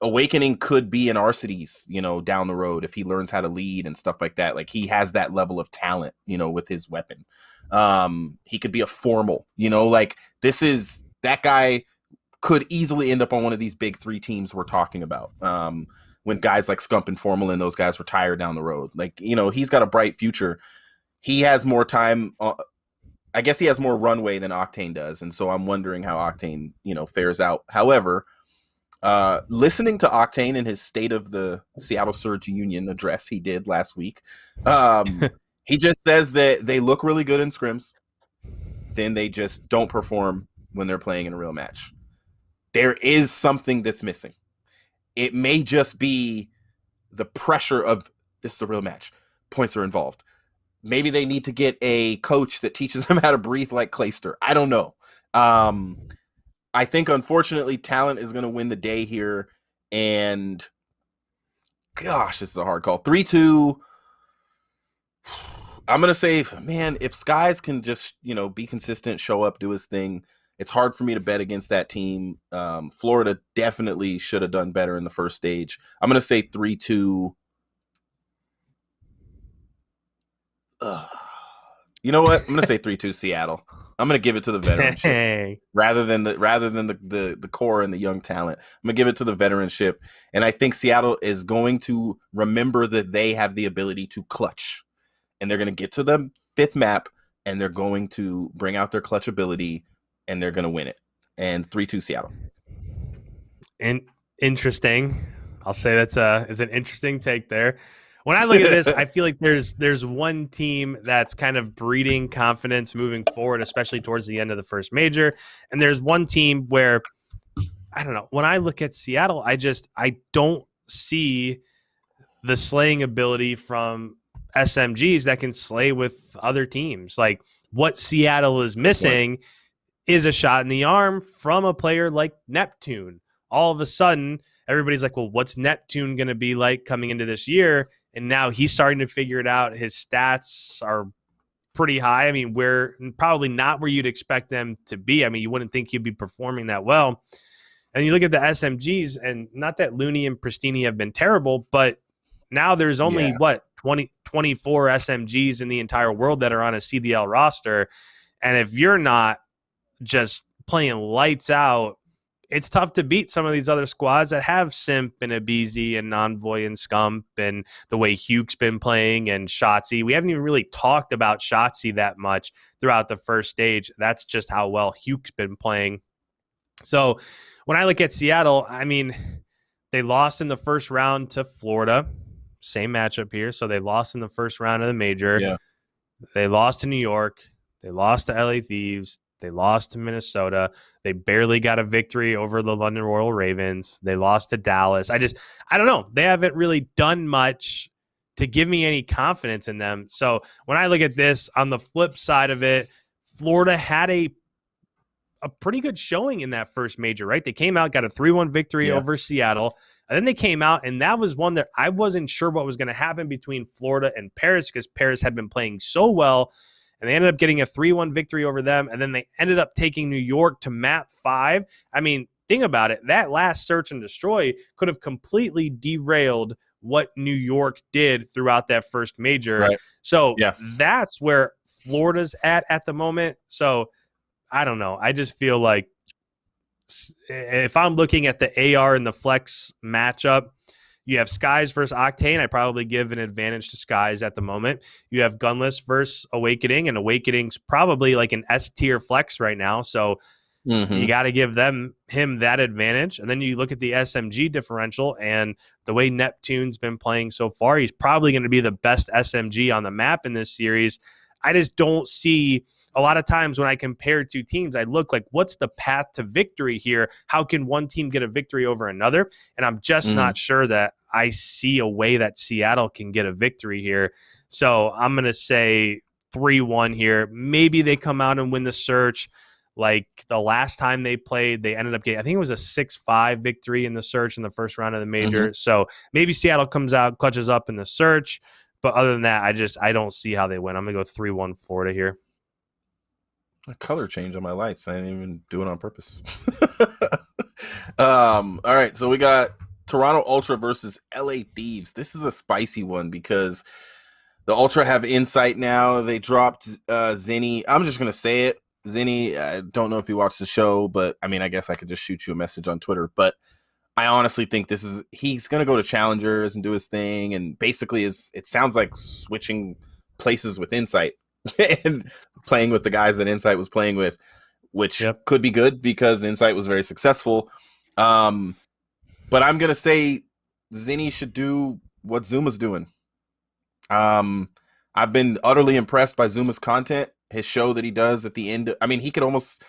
Awakening could be an Arcides, down the road if he learns how to lead and stuff like that. Like, he has that level of talent, with his weapon. He could be a Formal, like, that guy could easily end up on one of these big 3 teams we're talking about. When guys like Scump and Formal and those guys retire down the road, like, he's got a bright future. He has more time. I guess he has more runway than Octane does. And so I'm wondering how Octane, fares out. However, listening to Octane in his State of the Seattle Surge Union address he did last week, he just says that they look really good in scrims. Then they just don't perform when they're playing in a real match. There is something that's missing. It may just be the pressure of this is a real match. Points are involved. Maybe they need to get a coach that teaches them how to breathe like Clayster. I don't know. I think, unfortunately, talent is going to win the day here. And, gosh, this is a hard call. 3-2. I'm going to say, man, if Skies can just, be consistent, show up, do his thing, it's hard for me to bet against that team. Florida definitely should have done better in the first stage. I'm going to say 3-2. You know what? I'm going to say 3-2 Seattle. I'm going to give it to the veteranship rather than the core and the young talent. I'm going to give it to the veteranship. And I think Seattle is going to remember that they have the ability to clutch. And they're going to get to the 5th map, and they're going to bring out their clutch ability, and they're going to win it. And 3-2 Seattle. And interesting. I'll say it's an interesting take there. When I look at this, I feel like there's one team that's kind of breeding confidence moving forward, especially towards the end of the first major. And there's one team where, I don't know, when I look at Seattle, I don't see the slaying ability from SMGs that can slay with other teams. Like what Seattle is missing is a shot in the arm from a player like Neptune. All of a sudden, everybody's like, well, what's Neptune going to be like coming into this year? And now he's starting to figure it out. His stats are pretty high. I mean, we're probably not where you'd expect them to be. I mean, you wouldn't think he'd be performing that well. And you look at the SMGs, and not that Looney and Pristini have been terrible, but now there's only, 24 SMGs in the entire world that are on a CDL roster. And if you're not just playing lights out, it's tough to beat some of these other squads that have Simp and Abizi and Envoy and Scump and the way Huke's been playing and Shotzi. We haven't even really talked about Shotzi that much throughout the first stage. That's just how well Huke's been playing. So when I look at Seattle, I mean, they lost in the first round to Florida. Same matchup here. So they lost in the first round of the major. Yeah. They lost to New York. They lost to LA Thieves. They lost to Minnesota. They barely got a victory over the London Royal Ravens. They lost to Dallas. I don't know. They haven't really done much to give me any confidence in them. So when I look at this, on the flip side of it, Florida had a pretty good showing in that first major, right? They came out, got a 3-1 victory over Seattle. And then they came out, and that was one that I wasn't sure what was going to happen between Florida and Paris, because Paris had been playing so well. And they ended up getting a 3-1 victory over them. And then they ended up taking New York to map 5. I mean, think about it. That last search and destroy could have completely derailed what New York did throughout that first major. Right. So that's where Florida's at the moment. So I don't know. I just feel like if I'm looking at the AR and the Flex matchup, you have Skies versus Octane. I probably give an advantage to Skies at the moment. You have Gunless versus Awakening, and Awakening's probably like an S tier flex right now. So you got to give him that advantage. And then you look at the SMG differential, and the way Neptune's been playing so far, he's probably going to be the best SMG on the map in this series. I just don't see a lot of times when I compare two teams, I look like, what's the path to victory here? How can one team get a victory over another? And I'm just not sure that I see a way that Seattle can get a victory here. So I'm going to say 3-1 here. Maybe they come out and win the search. Like the last time they played, they ended up getting, I think it was a 6-5 victory in the search in the first round of the major. So maybe Seattle comes out, clutches up in the search. But other than that, I don't see how they win. I'm going to go 3-1 Florida here. A color change on my lights. I didn't even do it on purpose. All right, so we got Toronto Ultra versus LA Thieves. This is a spicy one because the Ultra have insight now. They dropped Zinni. I'm just going to say it. Zinni, I don't know if you watched the show, but I mean, I guess I could just shoot you a message on Twitter. But I honestly think he's going to go to Challengers and do his thing. And basically, it sounds like switching places with Insight and playing with the guys that Insight was playing with, which could be good because Insight was very successful. But I'm going to say Zinni should do what Zuma's doing. I've been utterly impressed by Zuma's content, his show that he does at the end. I mean, he could almost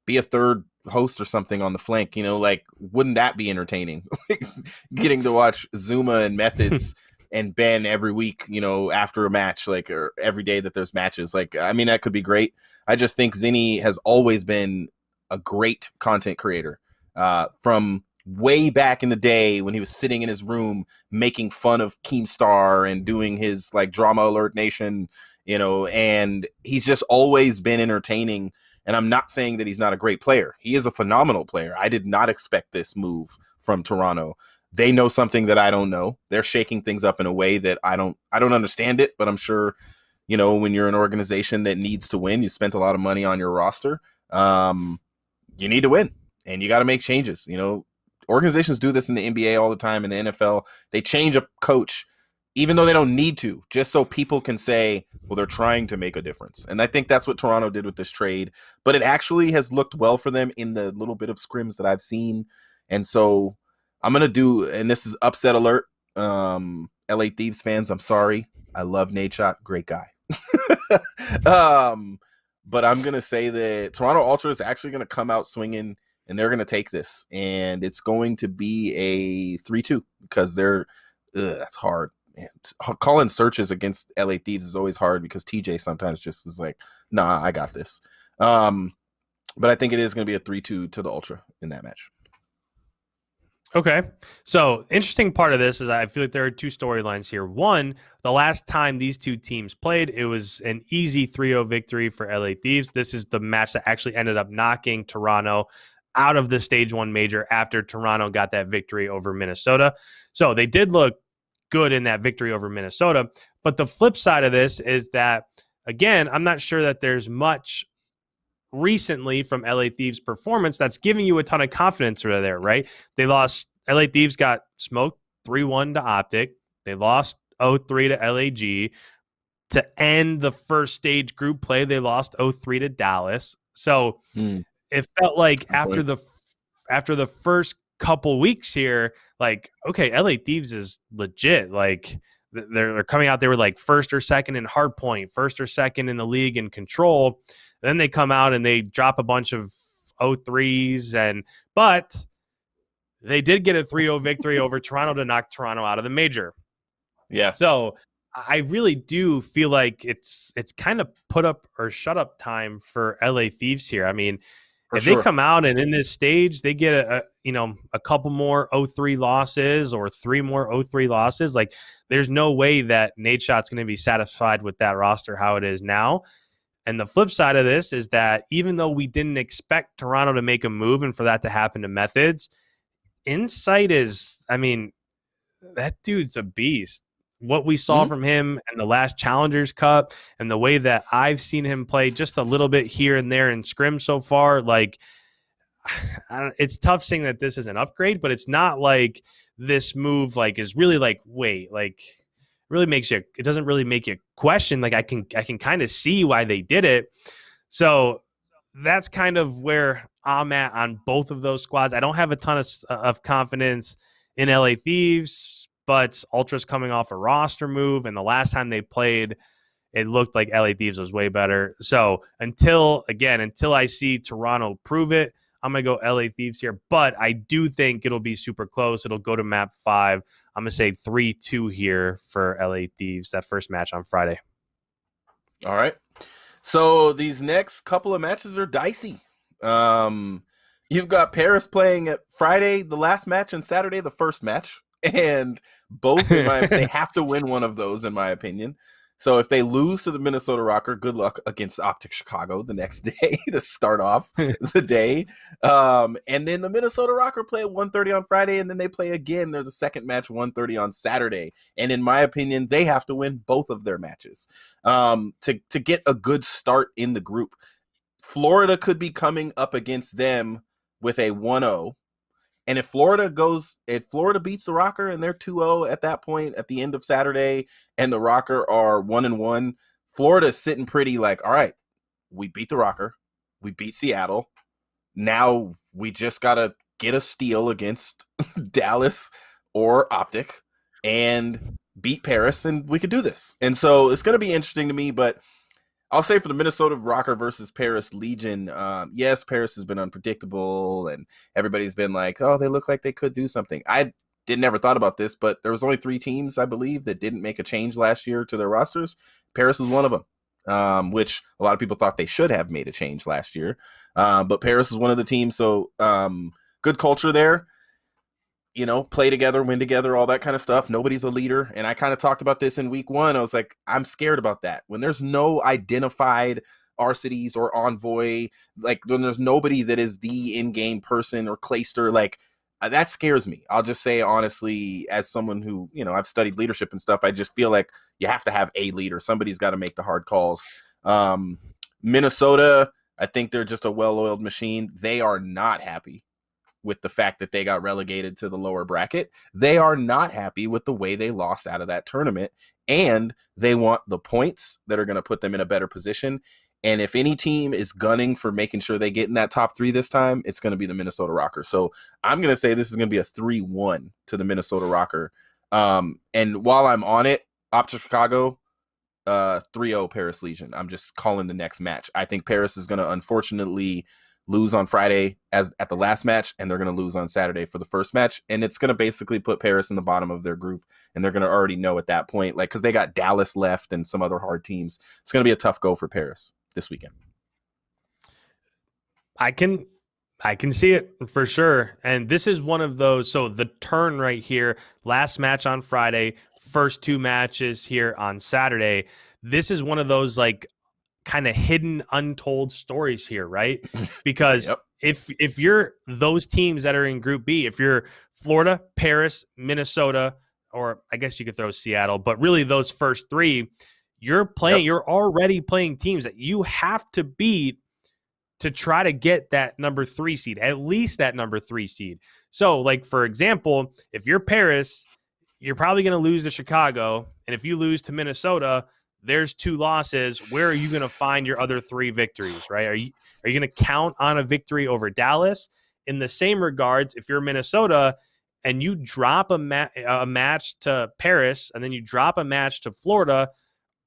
be a third host or something on the flank, like, wouldn't that be entertaining? Getting to watch Zuma and Methods and Ben every week, after a match, like, or every day that there's matches. Like, I mean, that could be great. I just think Zinni has always been a great content creator. From way back in the day when he was sitting in his room making fun of Keemstar and doing his like Drama Alert Nation, and he's just always been entertaining. And I'm not saying that he's not a great player. He is a phenomenal player. I did not expect this move from Toronto. They know something that I don't know. They're shaking things up in a way that I don't understand it, but I'm sure, when you're an organization that needs to win, you spent a lot of money on your roster. You need to win and you got to make changes. Organizations do this in the NBA all the time, in the NFL. They change a coach even though they don't need to, just so people can say, well, they're trying to make a difference. And I think that's what Toronto did with this trade. But it actually has looked well for them in the little bit of scrims that I've seen. And so I'm going to do, and this is upset alert, LA Thieves fans, I'm sorry. I love Nadeshot, great guy. But I'm going to say that Toronto Ultra is actually going to come out swinging, and they're going to take this. And it's going to be a 3-2 because that's hard. man, calling searches against LA Thieves is always hard because TJ sometimes just is like, nah, I got this. But I think it is going to be a 3-2 to the Ultra in that match. Okay. So, interesting part of this is I feel like there are two storylines here. One, the last time these two teams played, it was an easy 3-0 victory for LA Thieves. This is the match that actually ended up knocking Toronto out of the stage 1 major after Toronto got that victory over Minnesota. So, they did look good in that victory over Minnesota. But the flip side of this is that, again, I'm not sure that there's much recently from LA Thieves performance that's giving you a ton of confidence right there, right? They lost, LA Thieves got smoked 3-1 to Optic. They lost 0-3 to LAG. To end the first stage group play, they lost 0-3 to Dallas. So it felt like after the first couple weeks here, like, okay, LA Thieves is legit. Like, they're coming out, they were like first or second in hardpoint, first or second in the league in control. Then they come out and they drop a bunch of 0-3s, but they did get a 3-0 victory over Toronto to knock Toronto out of the major. Yeah. So I really do feel like it's kind of put up or shut up time for LA Thieves here. I mean, if they come out and in this stage they get a couple more 0-3 losses or 3 more 0-3 losses, like there's no way that Nadeshot's going to be satisfied with that roster how it is now. And the flip side of this is that even though we didn't expect Toronto to make a move and for that to happen to Methods, Insight is, I mean, that dude's a beast. What we saw from him in the last Challengers Cup and the way that I've seen him play just a little bit here and there in scrim so far, like, it's tough saying that this is an upgrade, but it's not like this move like is really like, wait, like really makes you, it doesn't really make you question. Like I can kind of see why they did it. So that's kind of where I'm at on both of those squads. I don't have a ton of confidence in LA Thieves, but Ultra's coming off a roster move, and the last time they played, it looked like LA Thieves was way better. So until I see Toronto prove it, I'm going to go LA Thieves here. But I do think it'll be super close. It'll go to map 5. I'm going to say 3-2 here for LA Thieves, that first match on Friday. All right. So these next couple of matches are dicey. You've got Paris playing at Friday, the last match, and Saturday, the first match. And both, they have to win one of those, in my opinion. So if they lose to the Minnesota ROKKR, good luck against Optic Chicago the next day to start off the day. And then the Minnesota ROKKR play at 1:30 on Friday, and then they play again. They're the second match, 1:30 on Saturday. And in my opinion, they have to win both of their matches to get a good start in the group. Florida could be coming up against them with a 1-0. And if Florida beats the ROKKR and they're 2-0 at that point at the end of Saturday, and the ROKKR are 1-1, Florida's sitting pretty like, all right, we beat the ROKKR, we beat Seattle. Now we just gotta get a steal against Dallas or Optic and beat Paris, and we could do this. And so it's gonna be interesting to me, but I'll say for the Minnesota ROKKR versus Paris Legion, yes, Paris has been unpredictable, and everybody's been like, oh, they look like they could do something. I never thought about this, but there was only 3 teams, I believe, that didn't make a change last year to their rosters. Paris was one of them, which a lot of people thought they should have made a change last year. But Paris was one of the teams, so good culture there. You know, play together, win together, all that kind of stuff. Nobody's a leader. And I kind of talked about this in week 1. I was like, I'm scared about that. When there's no identified Arcides or Envoy, like when there's nobody that is the in-game person or Clayster, like that scares me. I'll just say honestly, as someone who, you know, I've studied leadership and stuff, I just feel like you have to have a leader. Somebody's got to make the hard calls. Minnesota, I think they're just a well-oiled machine. They are not happy with the fact that they got relegated to the lower bracket. They are not happy with the way they lost out of that tournament, and they want the points that are going to put them in a better position. And if any team is gunning for making sure they get in that top 3 this time, it's going to be the Minnesota ROKKR. So I'm going to say this is going to be a 3-1 to the Minnesota ROKKR. And while I'm on it, Optic Chicago, 3-0 Paris Legion. I'm just calling the next match. I think Paris is going to unfortunately lose on Friday as at the last match, and they're going to lose on Saturday for the first match, and it's going to basically put Paris in the bottom of their group, and they're going to already know at that point, like, because they got Dallas left and some other hard teams. It's going to be a tough go for Paris this weekend. I can see it for sure. And this is one of those. So the turn right here, last match on Friday, first 2 matches here on Saturday. This is one of those like kind of hidden, untold stories here, right? Because Yep. if you're those teams that are in Group B, if you're Florida, Paris, Minnesota, or I guess you could throw Seattle, but really those first 3, you're playing, you're already playing teams that you have to beat to try to get that number 3 seed, at least that number 3 seed. So, like, for example, if you're Paris, you're probably going to lose to Chicago. And if you lose to Minnesota, there's 2 losses. Where are you going to find your other 3 victories, right? Are you going to count on a victory over Dallas? In the same regards, if you're Minnesota and you drop a match to Paris and then you drop a match to Florida,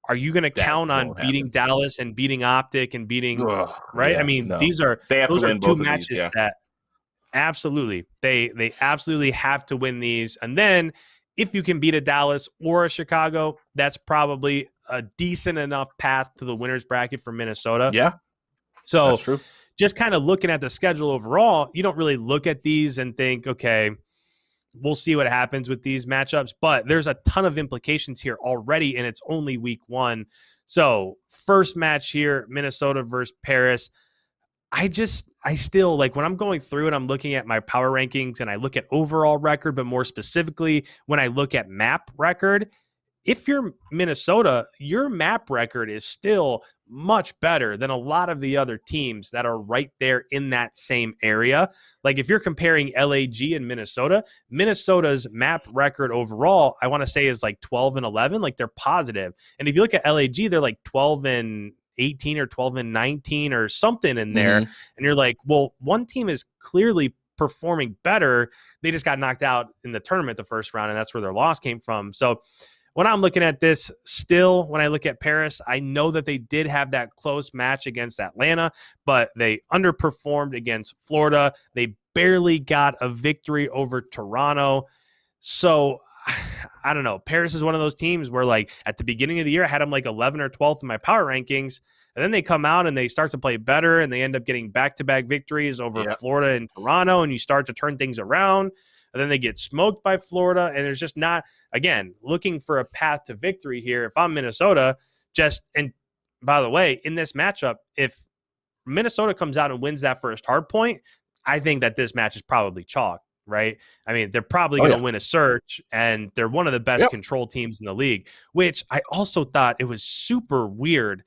are you going to count on beating Dallas and beating Optic and beating right? Yeah, I mean, no. those are 2 matches that absolutely they absolutely have to win these. And then if you can beat a Dallas or a Chicago, that's probably a decent enough path to the winner's bracket for Minnesota. Yeah. So that's true. Just kind of looking at the schedule overall, you don't really look at these and think, okay, we'll see what happens with these matchups, but there's a ton of implications here already, and it's only week 1. So first match here, Minnesota versus Paris. I still, like, when I'm going through and I'm looking at my power rankings and I look at overall record, but more specifically when I look at map record, if you're Minnesota, your map record is still much better than a lot of the other teams that are right there in that same area. Like, if you're comparing LAG and Minnesota, Minnesota's map record overall, I want to say, is like 12 and 11. Like, they're positive. And if you look at LAG, they're like 12 and 18 or 12 and 19 or something in there. And you're like, well, one team is clearly performing better. They just got knocked out in the tournament the first round, and that's where their loss came from. So when I'm looking at this, still, when I look at Paris, I know that they did have that close match against Atlanta, but they underperformed against Florida. They barely got a victory over Toronto. So I don't know. Paris is one of those teams where, like, at the beginning of the year, I had them like 11 or 12th in my power rankings. And then they come out and they start to play better, and they end up getting back-to-back victories over Florida and Toronto, and you start to turn things around. And then they get smoked by Florida, and there's just not, again, looking for a path to victory here. If I'm Minnesota, and by the way, in this matchup, if Minnesota comes out and wins that first hard point, I think that this match is probably chalk, right? I mean, they're probably going to win a search, and they're one of the best control teams in the league, which I also thought it was super weird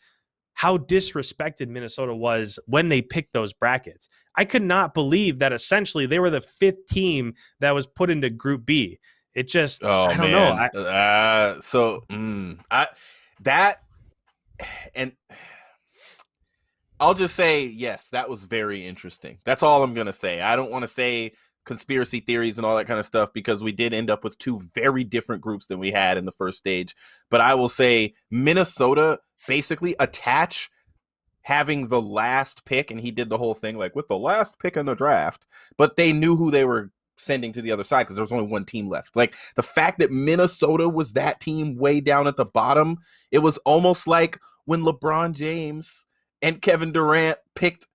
how disrespected Minnesota was when they picked those brackets. I could not believe that essentially they were the 5th team that was put into Group B. It just, I don't know. And I'll just say, yes, that was very interesting. That's all I'm going to say. I don't want to say conspiracy theories and all that kind of stuff, because we did end up with 2 very different groups than we had in the first stage. But I will say Minnesota basically attach having the last pick, and he did the whole thing like with the last pick in the draft, but they knew who they were sending to the other side because there was only one team left. Like, the fact that Minnesota was that team way down at the bottom, it was almost like when LeBron James and Kevin Durant picked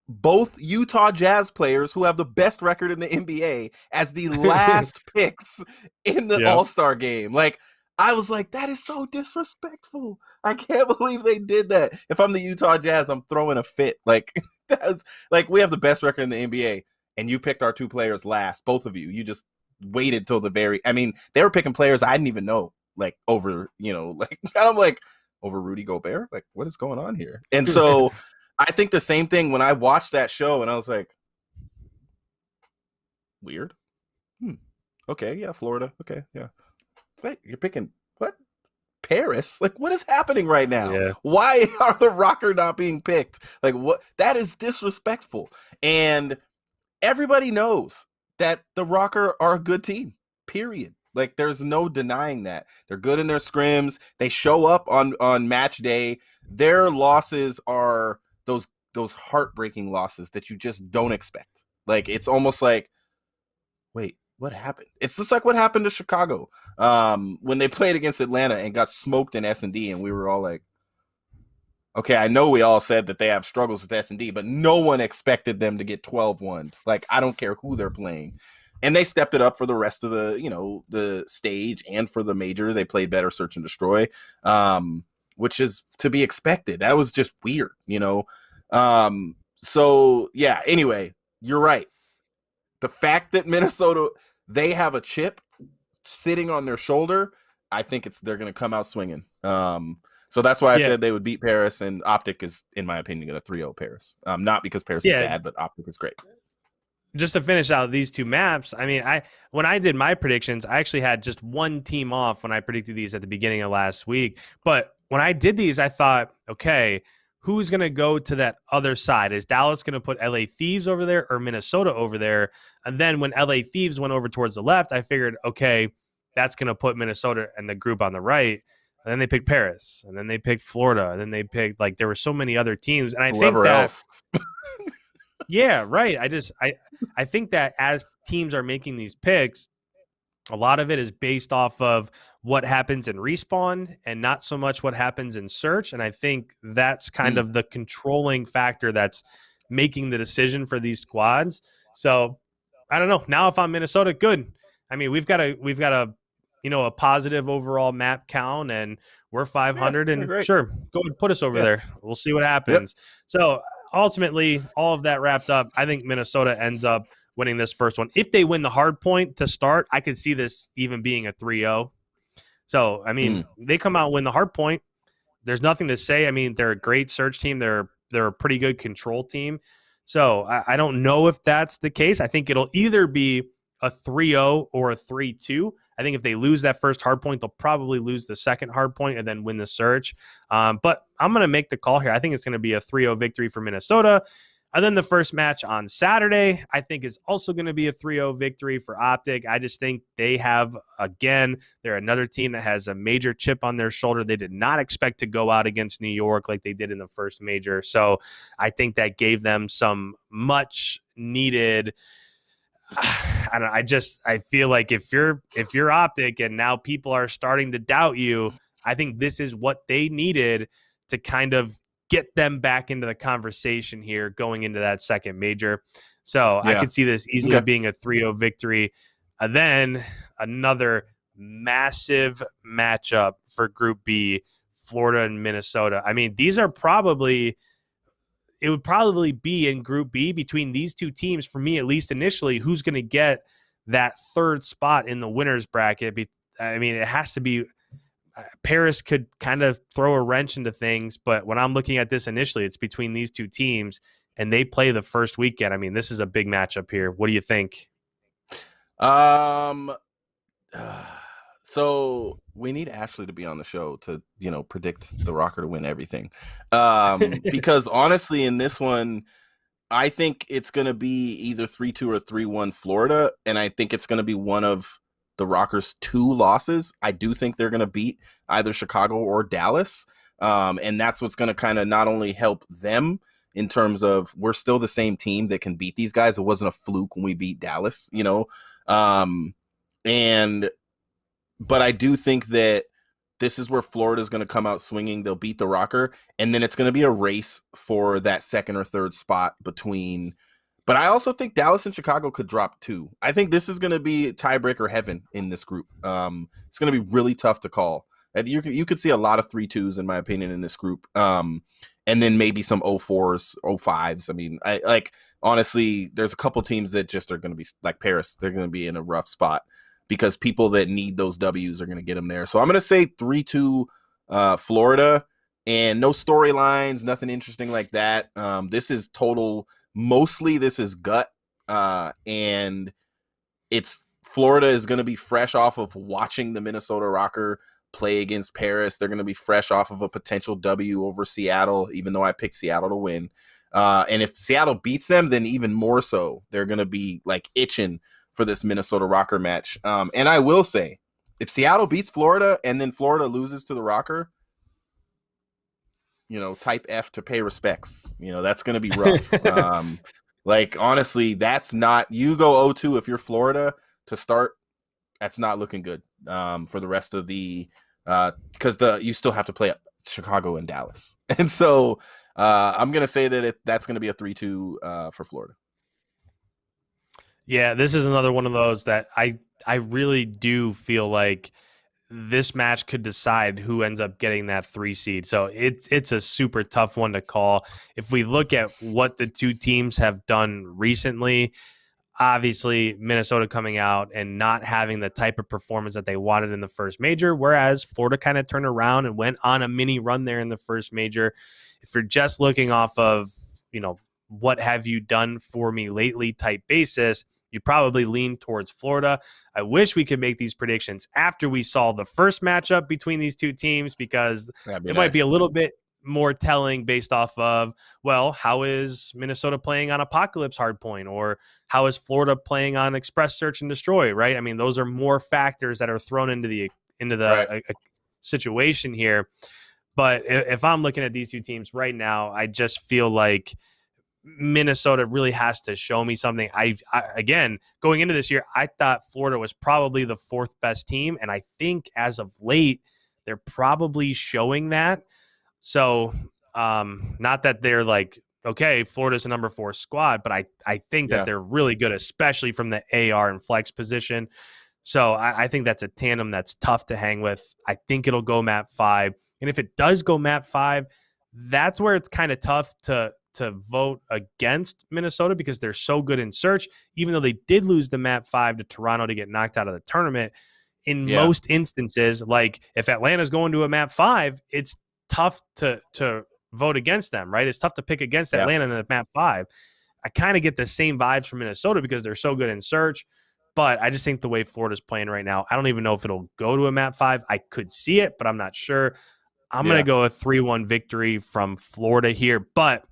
both Utah Jazz players who have the best record in the NBA as the last picks in the All-Star game. Like, I was like, that is so disrespectful. I can't believe they did that. If I'm the Utah Jazz, I'm throwing a fit. Like, that's like, we have the best record in the NBA, and you picked our 2 players last, both of you. You just waited till the very, I mean, they were picking players I didn't even know, like, over, like, I'm like, over Rudy Gobert? Like, what is going on here? And so I think the same thing when I watched that show, and I was like, weird. Okay, yeah, Florida. Okay, yeah. Wait, you're picking what? Paris? Like, what is happening right now? Yeah. Why are the ROKKR not being picked? Like, what? That is disrespectful. And everybody knows that the ROKKR are a good team, period. Like, there's no denying that. They're good in their scrims. They show up on match day. Their losses are those those heartbreaking losses that you just don't expect. Like, it's almost like, wait, what happened? It's just like what happened to Chicago when they played against Atlanta and got smoked in S&D, and we were all like, okay, I know we all said that they have struggles with S&D, but no one expected them to get 12-1. Like, I don't care who they're playing. And they stepped it up for the rest of the stage and for the major. They played better search and destroy, which is to be expected. That was just weird. So, yeah, anyway, you're right. The fact that Minnesota, they have a chip sitting on their shoulder, I think they're going to come out swinging. So that's why I said they would beat Paris, and Optic is, in my opinion, going to 3-0 Paris. Not because Paris is bad, but Optic is great. Just to finish out these two maps, I mean, when I did my predictions, I actually had just one team off when I predicted these at the beginning of last week. But when I did these, I thought, okay, who's going to go to that other side? Is Dallas going to put LA Thieves over there or Minnesota over there? And then when LA Thieves went over towards the left, I figured, okay, that's going to put Minnesota and the group on the right. And then they picked Paris, and then they picked Florida, and then they picked, like, there were so many other teams. And I think that yeah, right. I think that as teams are making these picks, a lot of it is based off of what happens in respawn and not so much what happens in search. And I think that's kind of the controlling factor that's making the decision for these squads. So I don't know. Now, if I'm Minnesota, good. I mean, we've got a positive overall map count, and we're 500, and sure, go and put us over there. We'll see what happens. Yep. So ultimately, all of that wrapped up, I think Minnesota ends up winning this first one. If they win the hard point to start, I could see this even being a 3-0. So, I mean, they come out and win the hard point. There's nothing to say. I mean, they're a great search team. They're a pretty good control team. So I don't know if that's the case. I think it'll either be a 3-0 or a 3-2. I think if they lose that first hard point, they'll probably lose the second hard point and then win the search. But I'm going to make the call here. I think it's going to be a 3-0 victory for Minnesota. And then the first match on Saturday, I think, is also going to be a 3-0 victory for Optic. I just think they have, again, they're another team that has a major chip on their shoulder. They did not expect to go out against New York like they did in the first major. So I think that gave them some much needed. I feel like if you're Optic and now people are starting to doubt you, I think this is what they needed to kind of get them back into the conversation here going into that second major. So I could see this easily being a 3-0 victory. And then another massive matchup for Group B, Florida and Minnesota. I mean, it would probably be in Group B between these two teams, for me at least initially, who's going to get that third spot in the winner's bracket. I mean, it has to be Paris could kind of throw a wrench into things, but when I'm looking at this initially, it's between these two teams, and they play the first weekend. I mean, this is a big matchup here. What do you think? So we need Ashley to be on the show to, predict the ROKKR to win everything. Because honestly, in this one, I think it's going to be either 3-2 or 3-1 Florida, and I think it's going to be one of the ROKKR's 2 losses. I do think they're going to beat either Chicago or Dallas, and that's what's going to kind of not only help them in terms of we're still the same team that can beat these guys. It wasn't a fluke when we beat Dallas, but I do think that this is where Florida is going to come out swinging. They'll beat the ROKKR, and then it's going to be a race for that second or third spot between. But I also think Dallas and Chicago could drop 2. I think this is going to be tiebreaker heaven in this group. It's going to be really tough to call. You could see a lot of 3-2s, in my opinion, in this group. And then maybe some 0-4s, 0-5s. I mean, honestly, there's a couple teams that just are going to be like Paris. They're going to be in a rough spot because people that need those W's are going to get them there. So I'm going to say 3-2 Florida, and no storylines, nothing interesting like that. This is total. Mostly this is gut, and it's Florida is going to be fresh off of watching the Minnesota ROKKR play against Paris. They're going to be fresh off of a potential W over Seattle, even though I picked Seattle to win. And if Seattle beats them, then even more so, they're going to be like itching for this Minnesota ROKKR match. And I will say, if Seattle beats Florida and then Florida loses to the ROKKR, type F to pay respects. That's going to be rough. Like, honestly, that's not, you go 0-2 if you're Florida to start. That's not looking good for the rest of the, because you still have to play Chicago and Dallas. And so I'm going to say that that's going to be a 3-2 for Florida. Yeah, this is another one of those that I really do feel like this match could decide who ends up getting that 3 seed. So it's a super tough one to call. If we look at what the two teams have done recently, obviously Minnesota coming out and not having the type of performance that they wanted in the first major, whereas Florida kind of turned around and went on a mini run there in the first major. If you're just looking off of, what have you done for me lately type basis, you'd probably lean towards Florida. I wish we could make these predictions after we saw the first matchup between these two teams, because it might be a little bit more telling based off of, well, how is Minnesota playing on Apocalypse Hardpoint, or how is Florida playing on Express Search and Destroy, right? I mean, those are more factors that are thrown into the Right. situation here. But if I'm looking at these two teams right now, I just feel like Minnesota really has to show me something. I again, going into this year, I thought Florida was probably the 4th best team, and I think as of late, they're probably showing that. So, not that they're like, okay, Florida's a number 4 squad, but I think that they're really good, especially from the AR and flex position. So I think that's a tandem that's tough to hang with. I think it'll go map 5. And if it does go map 5, that's where it's kind of tough to vote against Minnesota, because they're so good in search, even though they did lose the map 5 to Toronto to get knocked out of the tournament. In most instances, like if Atlanta's going to a map 5, it's tough to vote against them, right? It's tough to pick against Atlanta in the map 5. I kind of get the same vibes from Minnesota because they're so good in search, but I just think the way Florida's playing right now, I don't even know if it'll go to a map 5. I could see it, but I'm not sure. I'm going to go a 3-1 victory from Florida here, but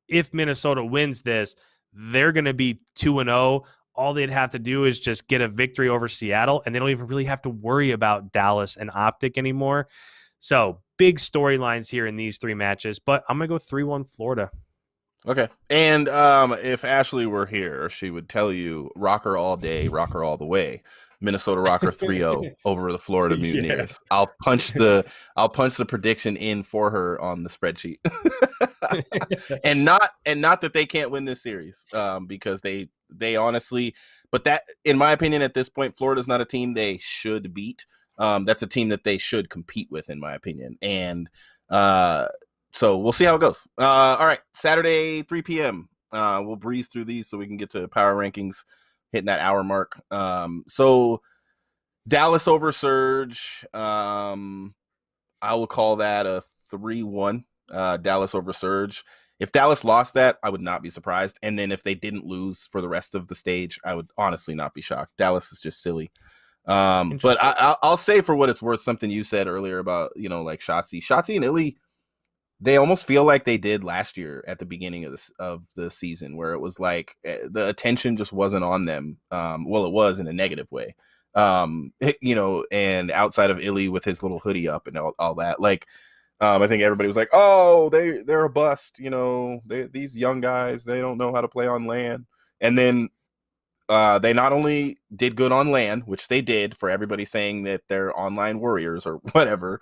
if Minnesota wins this, they're going to be 2-0. All they'd have to do is just get a victory over Seattle, and they don't even really have to worry about Dallas and Optic anymore. So big storylines here in these 3 matches, but I'm going to go 3-1 Florida. Okay. And if Ashley were here, she would tell you ROKKR all day, ROKKR all the way. Minnesota ROKKR 3-0 over the Florida Mutineers. Yeah. I'll punch the prediction in for her on the spreadsheet. and not that they can't win this series, because they honestly, but that, in my opinion, at this point, Florida's not a team they should beat. That's a team that they should compete with, in my opinion. And so we'll see how it goes. All right, Saturday, 3 p.m. We'll breeze through these so we can get to power rankings, hitting that hour mark. So Dallas over Surge. I will call that a 3-1. Dallas over Surge. If Dallas lost that, I would not be surprised. And then if they didn't lose for the rest of the stage, I would honestly not be shocked. Dallas is just silly. But I'll say, for what it's worth, something you said earlier about, like Shotzi and Illy, they almost feel like they did last year at the beginning of the season, where it was like the attention just wasn't on them. Well, it was in a negative way. And outside of Illy with his little hoodie up and all that, like, I think everybody was like, oh, they're a bust. These young guys, they don't know how to play on LAN. And then they not only did good on LAN, which they did, for everybody saying that they're online warriors or whatever.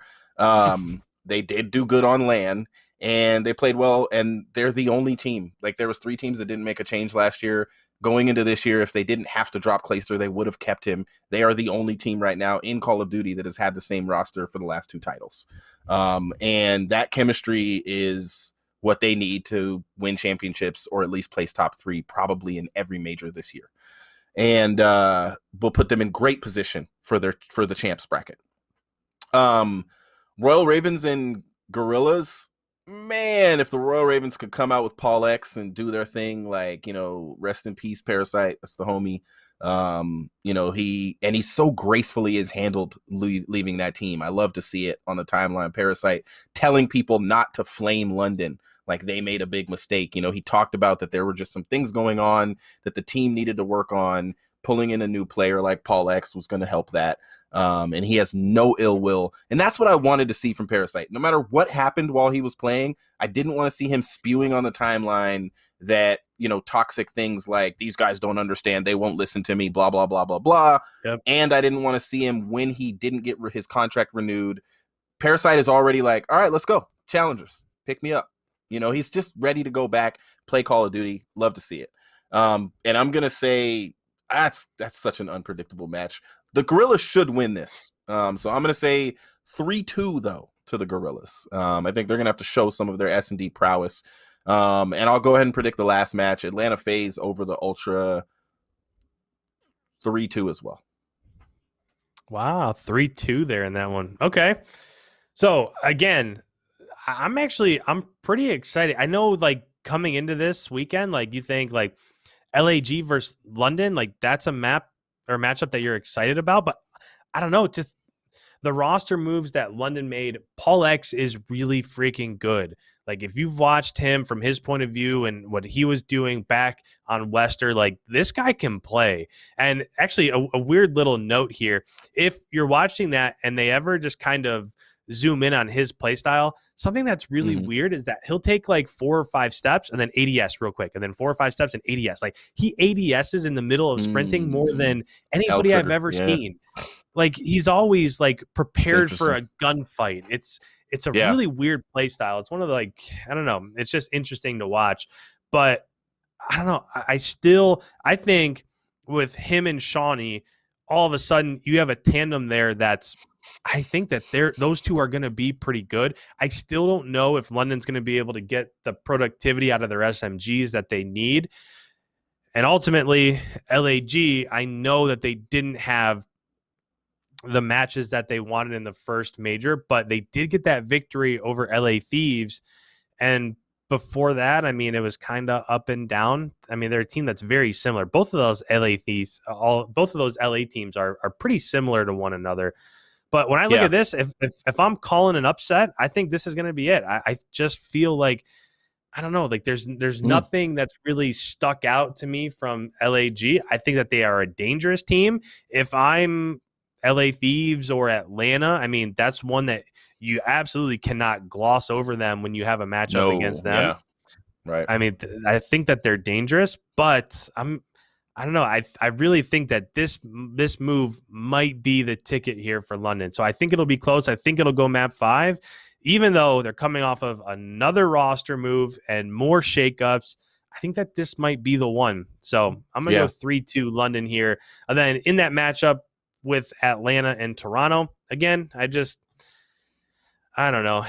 They did do good on LAN, and they played well, and they're the only team. Like, there was 3 teams that didn't make a change last year. Going into this year, if they didn't have to drop Clayster, they would have kept him. They are the only team right now in Call of Duty that has had the same roster for the last 2 titles. And that chemistry is what they need to win championships, or at least place top 3, probably in every major this year. And will put them in great position for the champs bracket. Royal Ravens and Gorillas, man, if the Royal Ravens could come out with Paul X and do their thing, like, rest in peace, Parasite, that's the homie. He so gracefully is handled leaving that team. I love to see it on the timeline. Parasite telling people not to flame London, like they made a big mistake. He talked about that there were just some things going on that the team needed to work on. Pulling in a new player like Paul X was going to help that. And he has no ill will. And that's what I wanted to see from Parasite. No matter what happened while he was playing, I didn't want to see him spewing on the timeline that, toxic things like these guys don't understand, they won't listen to me, blah, blah, blah, blah, blah. Yep. And I didn't want to see him when he didn't get his contract renewed. Parasite is already like, all right, let's go. Challengers, pick me up. He's just ready to go back, play Call of Duty. Love to see it. And I'm going to say that's such an unpredictable match. The Gorillas should win this. So I'm going to say 3-2, though, to the Gorillas. I think they're going to have to show some of their S&D prowess. And I'll go ahead and predict the last match. Atlanta FaZe over the Ultra 3-2 as well. Wow, 3-2 there in that one. Okay. So, again, I'm pretty excited. I know, like, coming into this weekend, like, you think, like, LAG versus London, like, that's a matchup that you're excited about. But I don't know, just the roster moves that London made, Paul X is really freaking good. Like, if you've watched him from his point of view and what he was doing back on Wester, like, this guy can play. And actually, a weird little note here, if you're watching that and they ever just kind of zoom in on his play style, something that's really weird is that he'll take like 4 or 5 steps and then ADS real quick, and then 4 or 5 steps and ADS. Like, he ADSs in the middle of sprinting more than anybody I've ever seen. Like, he's always like prepared for a gunfight. It's a really weird play style. It's one of the, like, I don't know. It's just interesting to watch. But I don't know. I think with him and Shawnee, all of a sudden you have a tandem there I think that those two are going to be pretty good. I still don't know if London's going to be able to get the productivity out of their SMGs that they need. And ultimately, LAG, I know that they didn't have the matches that they wanted in the first major, but they did get that victory over LA Thieves. And before that, I mean, it was kind of up and down. I mean, they're a team that's very similar. Both of those LA Thieves, both of those LA teams are pretty similar to one another. But when I look at this, if I'm calling an upset, I think this is going to be it. I just feel like, I don't know, like there's nothing that's really stuck out to me from LAG. I think that they are a dangerous team. If I'm LA Thieves or Atlanta, I mean, that's one that you absolutely cannot gloss over them when you have a matchup against them. Yeah. Right. I mean, I think that they're dangerous, but I don't know. I really think that this move might be the ticket here for London. So I think it'll be close. I think it'll go map 5, even though they're coming off of another roster move and more shakeups. I think that this might be the one. So I'm going to go 3-2 London here. And then in that matchup with Atlanta and Toronto, again, I don't know.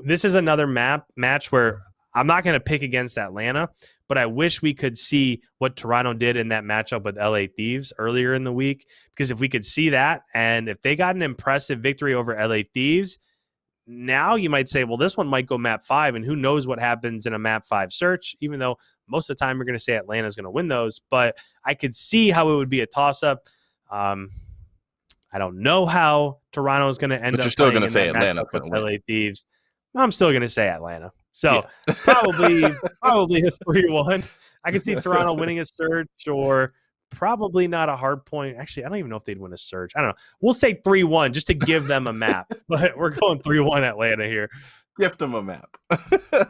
This is another match where I'm not going to pick against Atlanta, but I wish we could see what Toronto did in that matchup with LA Thieves earlier in the week, because if we could see that, and if they got an impressive victory over LA Thieves, now you might say, well, this one might go map 5, and who knows what happens in a map 5 search, even though most of the time we're going to say Atlanta's going to win those, but I could see how it would be a toss-up. I don't know how Toronto is going to end up. But you're still going to say Atlanta with LA Thieves. I'm still going to say Atlanta. So probably a 3-1. I could see Toronto winning a search, or probably not a hard point. Actually, I don't even know if they'd win a search. I don't know. We'll say 3-1 just to give them a map. But we're going 3-1 Atlanta here. Gift them a map.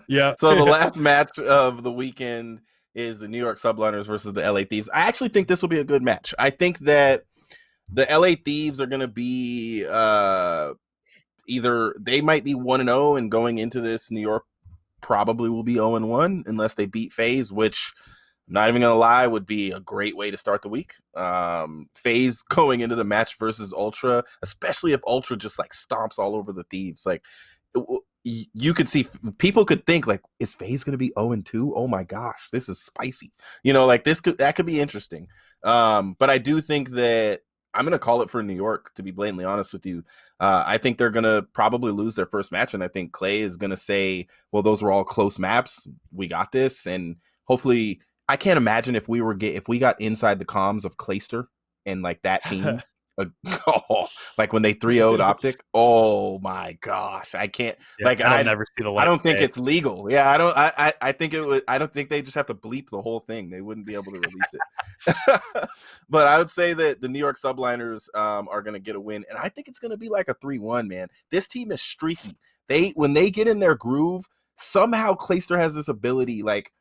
Yeah. So the last match of the weekend is the New York Subliners versus the LA Thieves. I actually think this will be a good match. I think that the LA Thieves are going to be either they might be 1-0 and going into this, New York probably will be 0-1 unless they beat FaZe, which I'm not even going to lie would be a great way to start the week. FaZe going into the match versus Ultra, especially if Ultra just like stomps all over the Thieves. Like you could see, people could think like, is FaZe going to be 0-2? Oh my gosh, this is spicy. Like that could be interesting. But I do think that I'm going to call it for New York, to be blatantly honest with you. I think they're going to probably lose their first match, and I think Clay is going to say, well, those were all close maps. We got this, and hopefully I can't imagine if we got inside the comms of Clayster and like that team Uh, oh, like when they 3-0'd Optic. Oh my gosh, I can't. Yeah, Like that'll never see the I light don't of think day. it's legal. Yeah, I don't. I think it would. I don't think they just have to bleep the whole thing. They wouldn't be able to release it. But I would say that the New York Subliners are going to get a win, and I think it's going to be like a 3-1. Man, this team is streaky. When they get in their groove, somehow Clayster has this ability. Like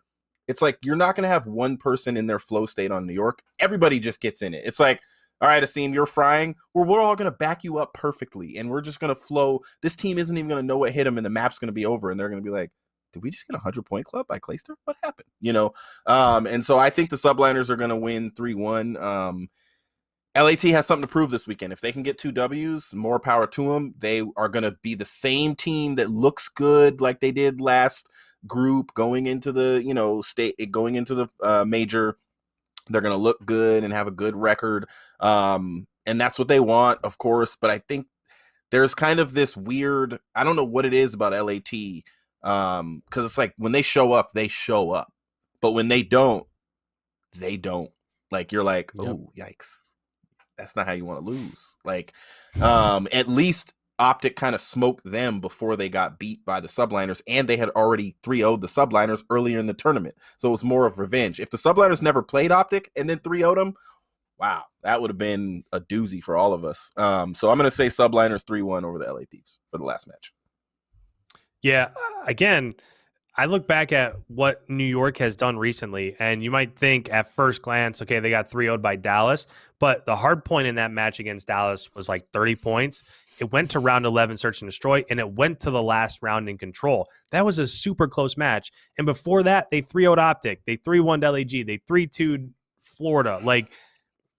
it's like you're not going to have one person in their flow state on New York. Everybody just gets in it. It's like, all right, Asim, you're frying. We're all going to back you up perfectly, and we're just going to flow. This team isn't even going to know what hit them, and the map's going to be over, and they're going to be like, did we just get a 100-point club by Clayster? What happened? And so I think the Subliners are going to win 3-1. LAT has something to prove this weekend. If they can get 2 W's, more power to them. They are going to be the same team that looks good like they did last group going into the going into the major. They're going to look good and have a good record, and that's what they want, of course. But I think there's kind of this weird, I don't know what it is about LAT, because it's like when they show up, but when they don't, they don't. Like you're like, Yep. oh yikes, that's not how you want to lose. Like, at least Optic kind of smoked them before they got beat by the Subliners, and they had already 3-0'd the Subliners earlier in the tournament. So it was more of revenge. If the Subliners never played Optic and then 3-0'd them, wow, that would have been a doozy for all of us. So I'm going to say Subliners 3-1 over the LA Thieves for the last match. Yeah, again, I look back at what New York has done recently, and you might think at first glance, okay, they got 3-0'd by Dallas, but the hard point in that match against Dallas was like 30 points. It went to round 11, search and destroy, and it went to the last round in control. That was a super close match. And before that, they 3-0'd Optic, they 3-1'd LAG, they 3-2'd Florida. Like,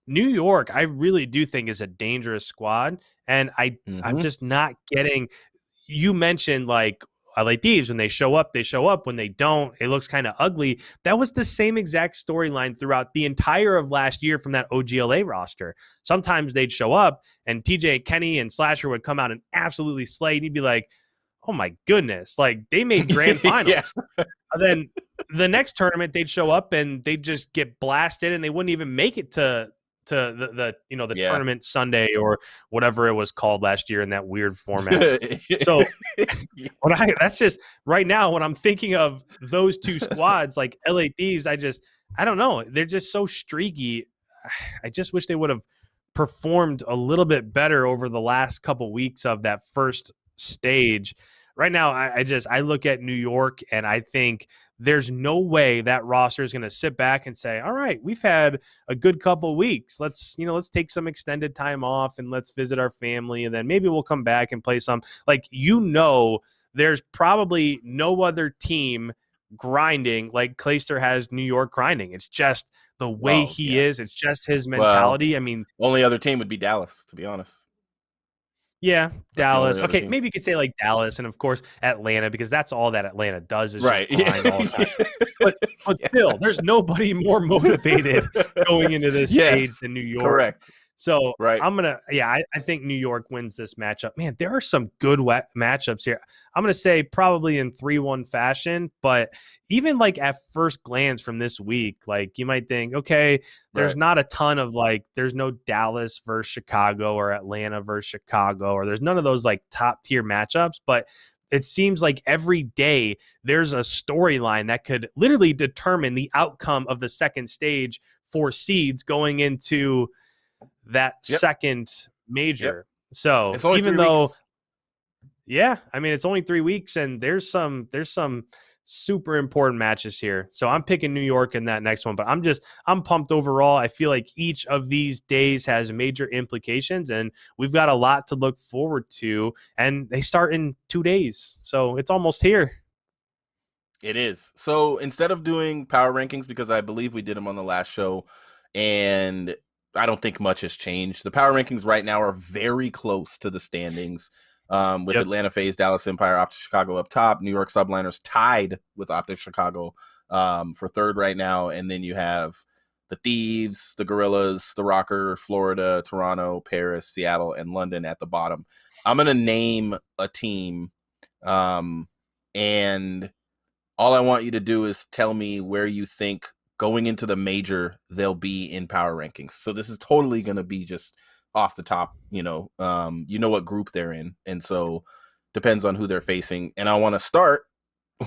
New York, I really do think is a dangerous squad, and I'm just not getting. You mentioned like LA Thieves, when they show up, they show up. When they don't, it looks kind of ugly. That was the same exact storyline throughout the entire of last year from that OGLA roster. Sometimes they'd show up, and TJ Kenny and Slasher would come out and absolutely slay, and you'd be like, "Oh my goodness!" Like they made grand finals. And then the next tournament, they'd show up and they'd just get blasted, and they wouldn't even make it to the tournament Sunday or whatever it was called last year in that weird format. So that's just right now when I'm thinking of those two squads, like LA Thieves, I don't know. They're just so streaky. I just wish they would have performed a little bit better over the last couple weeks of that first stage. Right now, I look at New York and I think there's no way that roster is going to sit back and say, all right, we've had a good couple weeks. Let's take some extended time off and let's visit our family. And then maybe we'll come back and play some. Like, there's probably no other team grinding like Clayster has New York grinding. It's just the way he is. It's just his mentality. Well, I mean, only other team would be Dallas, to be honest. Yeah, Dallas. Okay, maybe you could say like Dallas, and of course Atlanta, because that's all that Atlanta does is just grind all the time. But still, there's nobody more motivated going into this stage than New York. Correct. So I think New York wins this matchup. Man, there are some good matchups here. I'm going to say probably in 3-1 fashion, but even like at first glance from this week, like you might think, okay, there's not a ton of like, there's no Dallas versus Chicago or Atlanta versus Chicago, or there's none of those like top tier matchups, but it seems like every day there's a storyline that could literally determine the outcome of the second stage for seeds going into that second major. So even though, I mean, it's only 3 weeks and there's some super important matches here. So I'm picking New York in that next one, but I'm pumped overall. I feel like each of these days has major implications and we've got a lot to look forward to, and they start in 2 days. So it's almost here. It is. So instead of doing power rankings, because I believe we did them on the last show and I don't think much has changed. The power rankings right now are very close to the standings, with Atlanta FaZe, Dallas Empire, Optic Chicago up top. New York Subliners tied with Optic Chicago for third right now. And then you have the Thieves, the Gorillas, the ROKKR, Florida, Toronto, Paris, Seattle, and London at the bottom. I'm going to name a team, and all I want you to do is tell me where you think going into the major they'll be in power rankings. So this is totally going to be just off the top. You know what group they're in, and so depends on who they're facing. And I want to start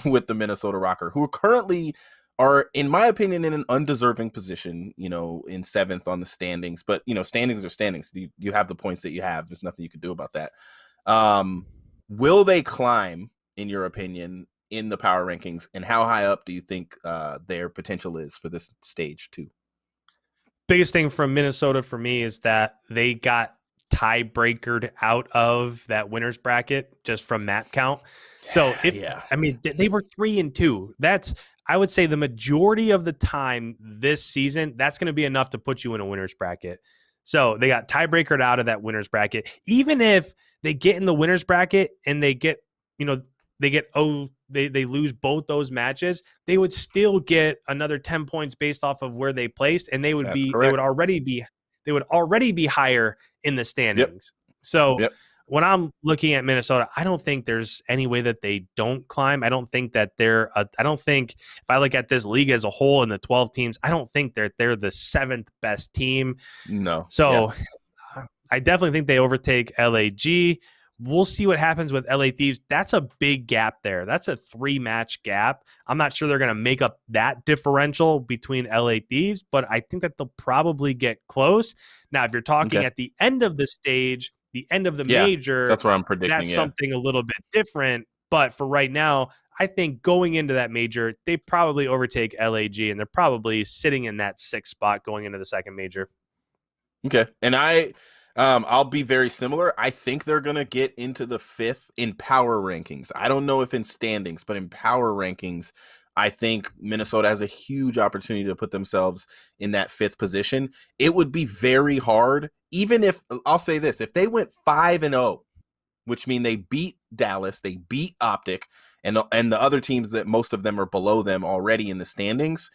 with the Minnesota ROKKR, who currently are, in my opinion, in an undeserving position, in seventh on the standings. But, standings are standings. You have the points that you have. There's nothing you can do about that. Will they climb, in your opinion, in the power rankings? And how high up do you think their potential is for this stage, too? Biggest thing from Minnesota for me is that they got tiebreakered out of that winners bracket just from map count. So they were 3-2. That's, I would say, the majority of the time this season, that's going to be enough to put you in a winners bracket. So they got tiebreakered out of that winners bracket. Even if they get in the winners bracket and they get, they lose both those matches, they would still get another 10 points based off of where they placed, and they would already be higher in the standings. Yep. So when I'm looking at Minnesota, I don't think there's any way that they don't climb. I don't think that I don't think, if I look at this league as a whole and the 12 teams, I don't think they're the seventh best team. No. So I definitely think they overtake LAG. We'll see what happens with LA Thieves. That's a big gap there. That's a 3-match gap. I'm not sure they're going to make up that differential between LA Thieves, but I think that they'll probably get close. Now, if you're talking at the end of the stage, the end of the major, that's what I'm predicting. That's something a little bit different. But for right now, I think going into that major, they probably overtake LAG, and they're probably sitting in that 6th spot going into the second major. Okay. And I'll be very similar. I think they're going to get into the 5th in power rankings. I don't know if in standings, but in power rankings, I think Minnesota has a huge opportunity to put themselves in that 5th position. It would be very hard, even if, I'll say this, if they went 5-0, which means they beat Dallas, they beat Optic, and the other teams that most of them are below them already in the standings,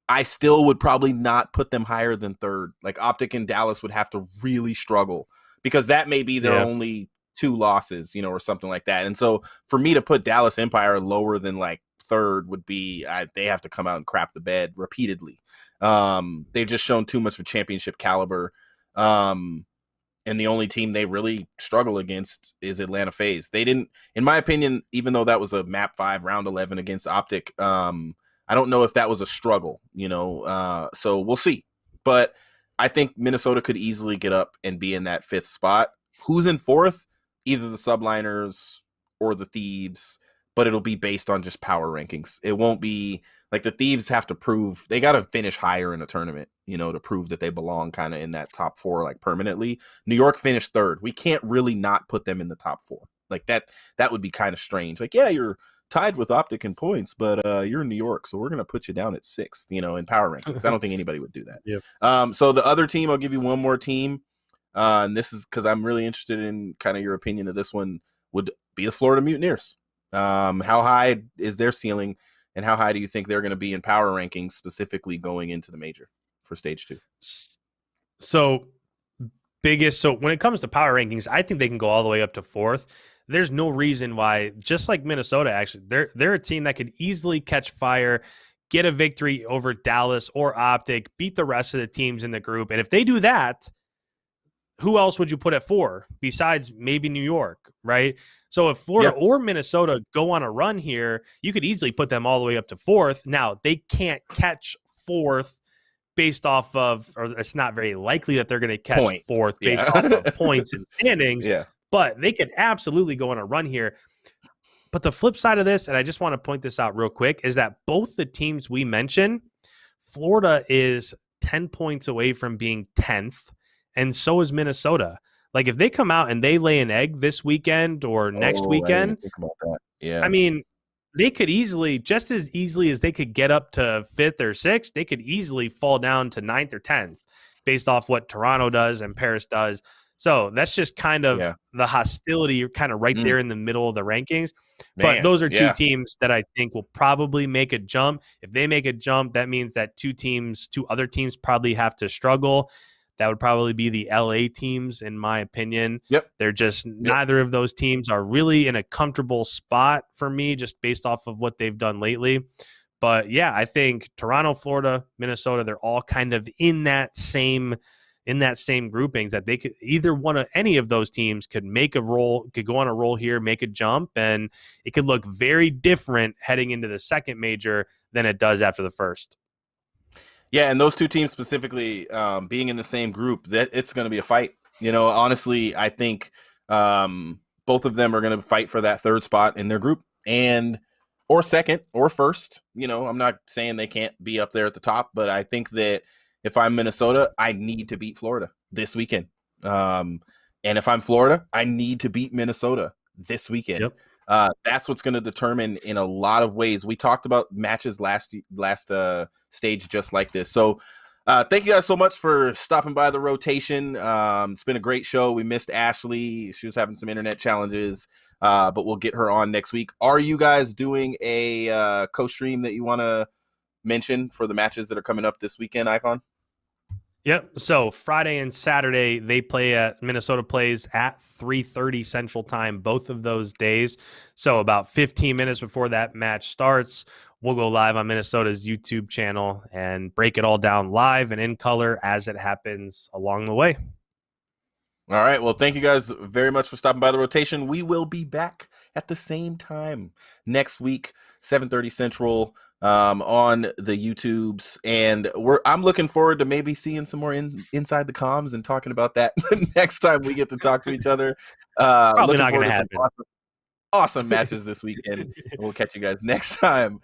I still would probably not put them higher than 3rd. Like Optic and Dallas would have to really struggle, because that may be their only 2 losses, or something like that. And so for me to put Dallas Empire lower than like 3rd would be, they have to come out and crap the bed repeatedly. They've just shown too much of a championship caliber. And the only team they really struggle against is Atlanta FaZe. They didn't, in my opinion, even though that was a map 5 round 11 against Optic, I don't know if that was a struggle, so we'll see. But I think Minnesota could easily get up and be in that 5th spot. Who's in 4th? Either the Subliners or the Thieves, but it'll be based on just power rankings. It won't be like the Thieves have to prove, they got to finish higher in a tournament, to prove that they belong kind of in that top 4, like permanently. New York finished 3rd. We can't really not put them in the top 4. Like that would be kind of strange. Like, yeah, you're tied with Optic in points, but you're in New York, so we're going to put you down at 6th, in power rankings. I don't think anybody would do that. Yep. So the other team, I'll give you one more team, and this is because I'm really interested in kind of your opinion of this one, would be the Florida Mutineers. How high is their ceiling, and how high do you think they're going to be in power rankings, specifically going into the major for stage 2? So when it comes to power rankings, I think they can go all the way up to 4th. There's no reason why, just like Minnesota, actually, they're a team that could easily catch fire, get a victory over Dallas or Optic, beat the rest of the teams in the group. And if they do that, who else would you put at 4 besides maybe New York, right? So if Florida or Minnesota go on a run here, you could easily put them all the way up to 4th. Now, they can't catch 4th based off of, or it's not very likely that they're going to catch 4th based off of points and standings. Yeah. But they could absolutely go on a run here. But the flip side of this, and I just want to point this out real quick, is that both the teams we mentioned, Florida is 10 points away from being 10th, and so is Minnesota. Like, if they come out and they lay an egg this weekend or next weekend, I didn't think about that. Yeah. I mean, they could easily, just as easily as they could get up to 5th or 6th, they could easily fall down to 9th or 10th based off what Toronto does and Paris does. So that's just kind of the hostility. You're kind of right there in the middle of the rankings. Man, but those are 2 teams that I think will probably make a jump. If they make a jump, that means that 2 other teams probably have to struggle. That would probably be the LA teams, in my opinion. Yep. They're just neither of those teams are really in a comfortable spot for me, just based off of what they've done lately. But yeah, I think Toronto, Florida, Minnesota, they're all kind of in that same in that same groupings that they could either one of any of those teams could make a roll, could go on a roll here, make a jump, and it could look very different heading into the second major than it does after the first. Yeah, and those two teams specifically being in the same group, that it's going to be a fight. Honestly, I think both of them are going to fight for that third spot in their group, and or second or first. I'm not saying they can't be up there at the top, but I think that if I'm Minnesota, I need to beat Florida this weekend. And if I'm Florida, I need to beat Minnesota this weekend. Yep. That's what's going to determine in a lot of ways. We talked about matches last stage just like this. So thank you guys so much for stopping by the rotation. It's been a great show. We missed Ashley. She was having some internet challenges, but we'll get her on next week. Are you guys doing a co-stream that you want to mention for the matches that are coming up this weekend, Icon? Yep. So Friday and Saturday, they play at Minnesota plays at 3:30 Central Time, both of those days. So about 15 minutes before that match starts, we'll go live on Minnesota's YouTube channel and break it all down live and in color as it happens along the way. All right. Well, thank you guys very much for stopping by the rotation. We will be back at the same time next week, 7:30 Central. On the YouTubes, and I'm looking forward to maybe seeing some more inside the comms and talking about that next time we get to talk to each other. Probably not going to happen. Awesome matches this weekend. We'll catch you guys next time.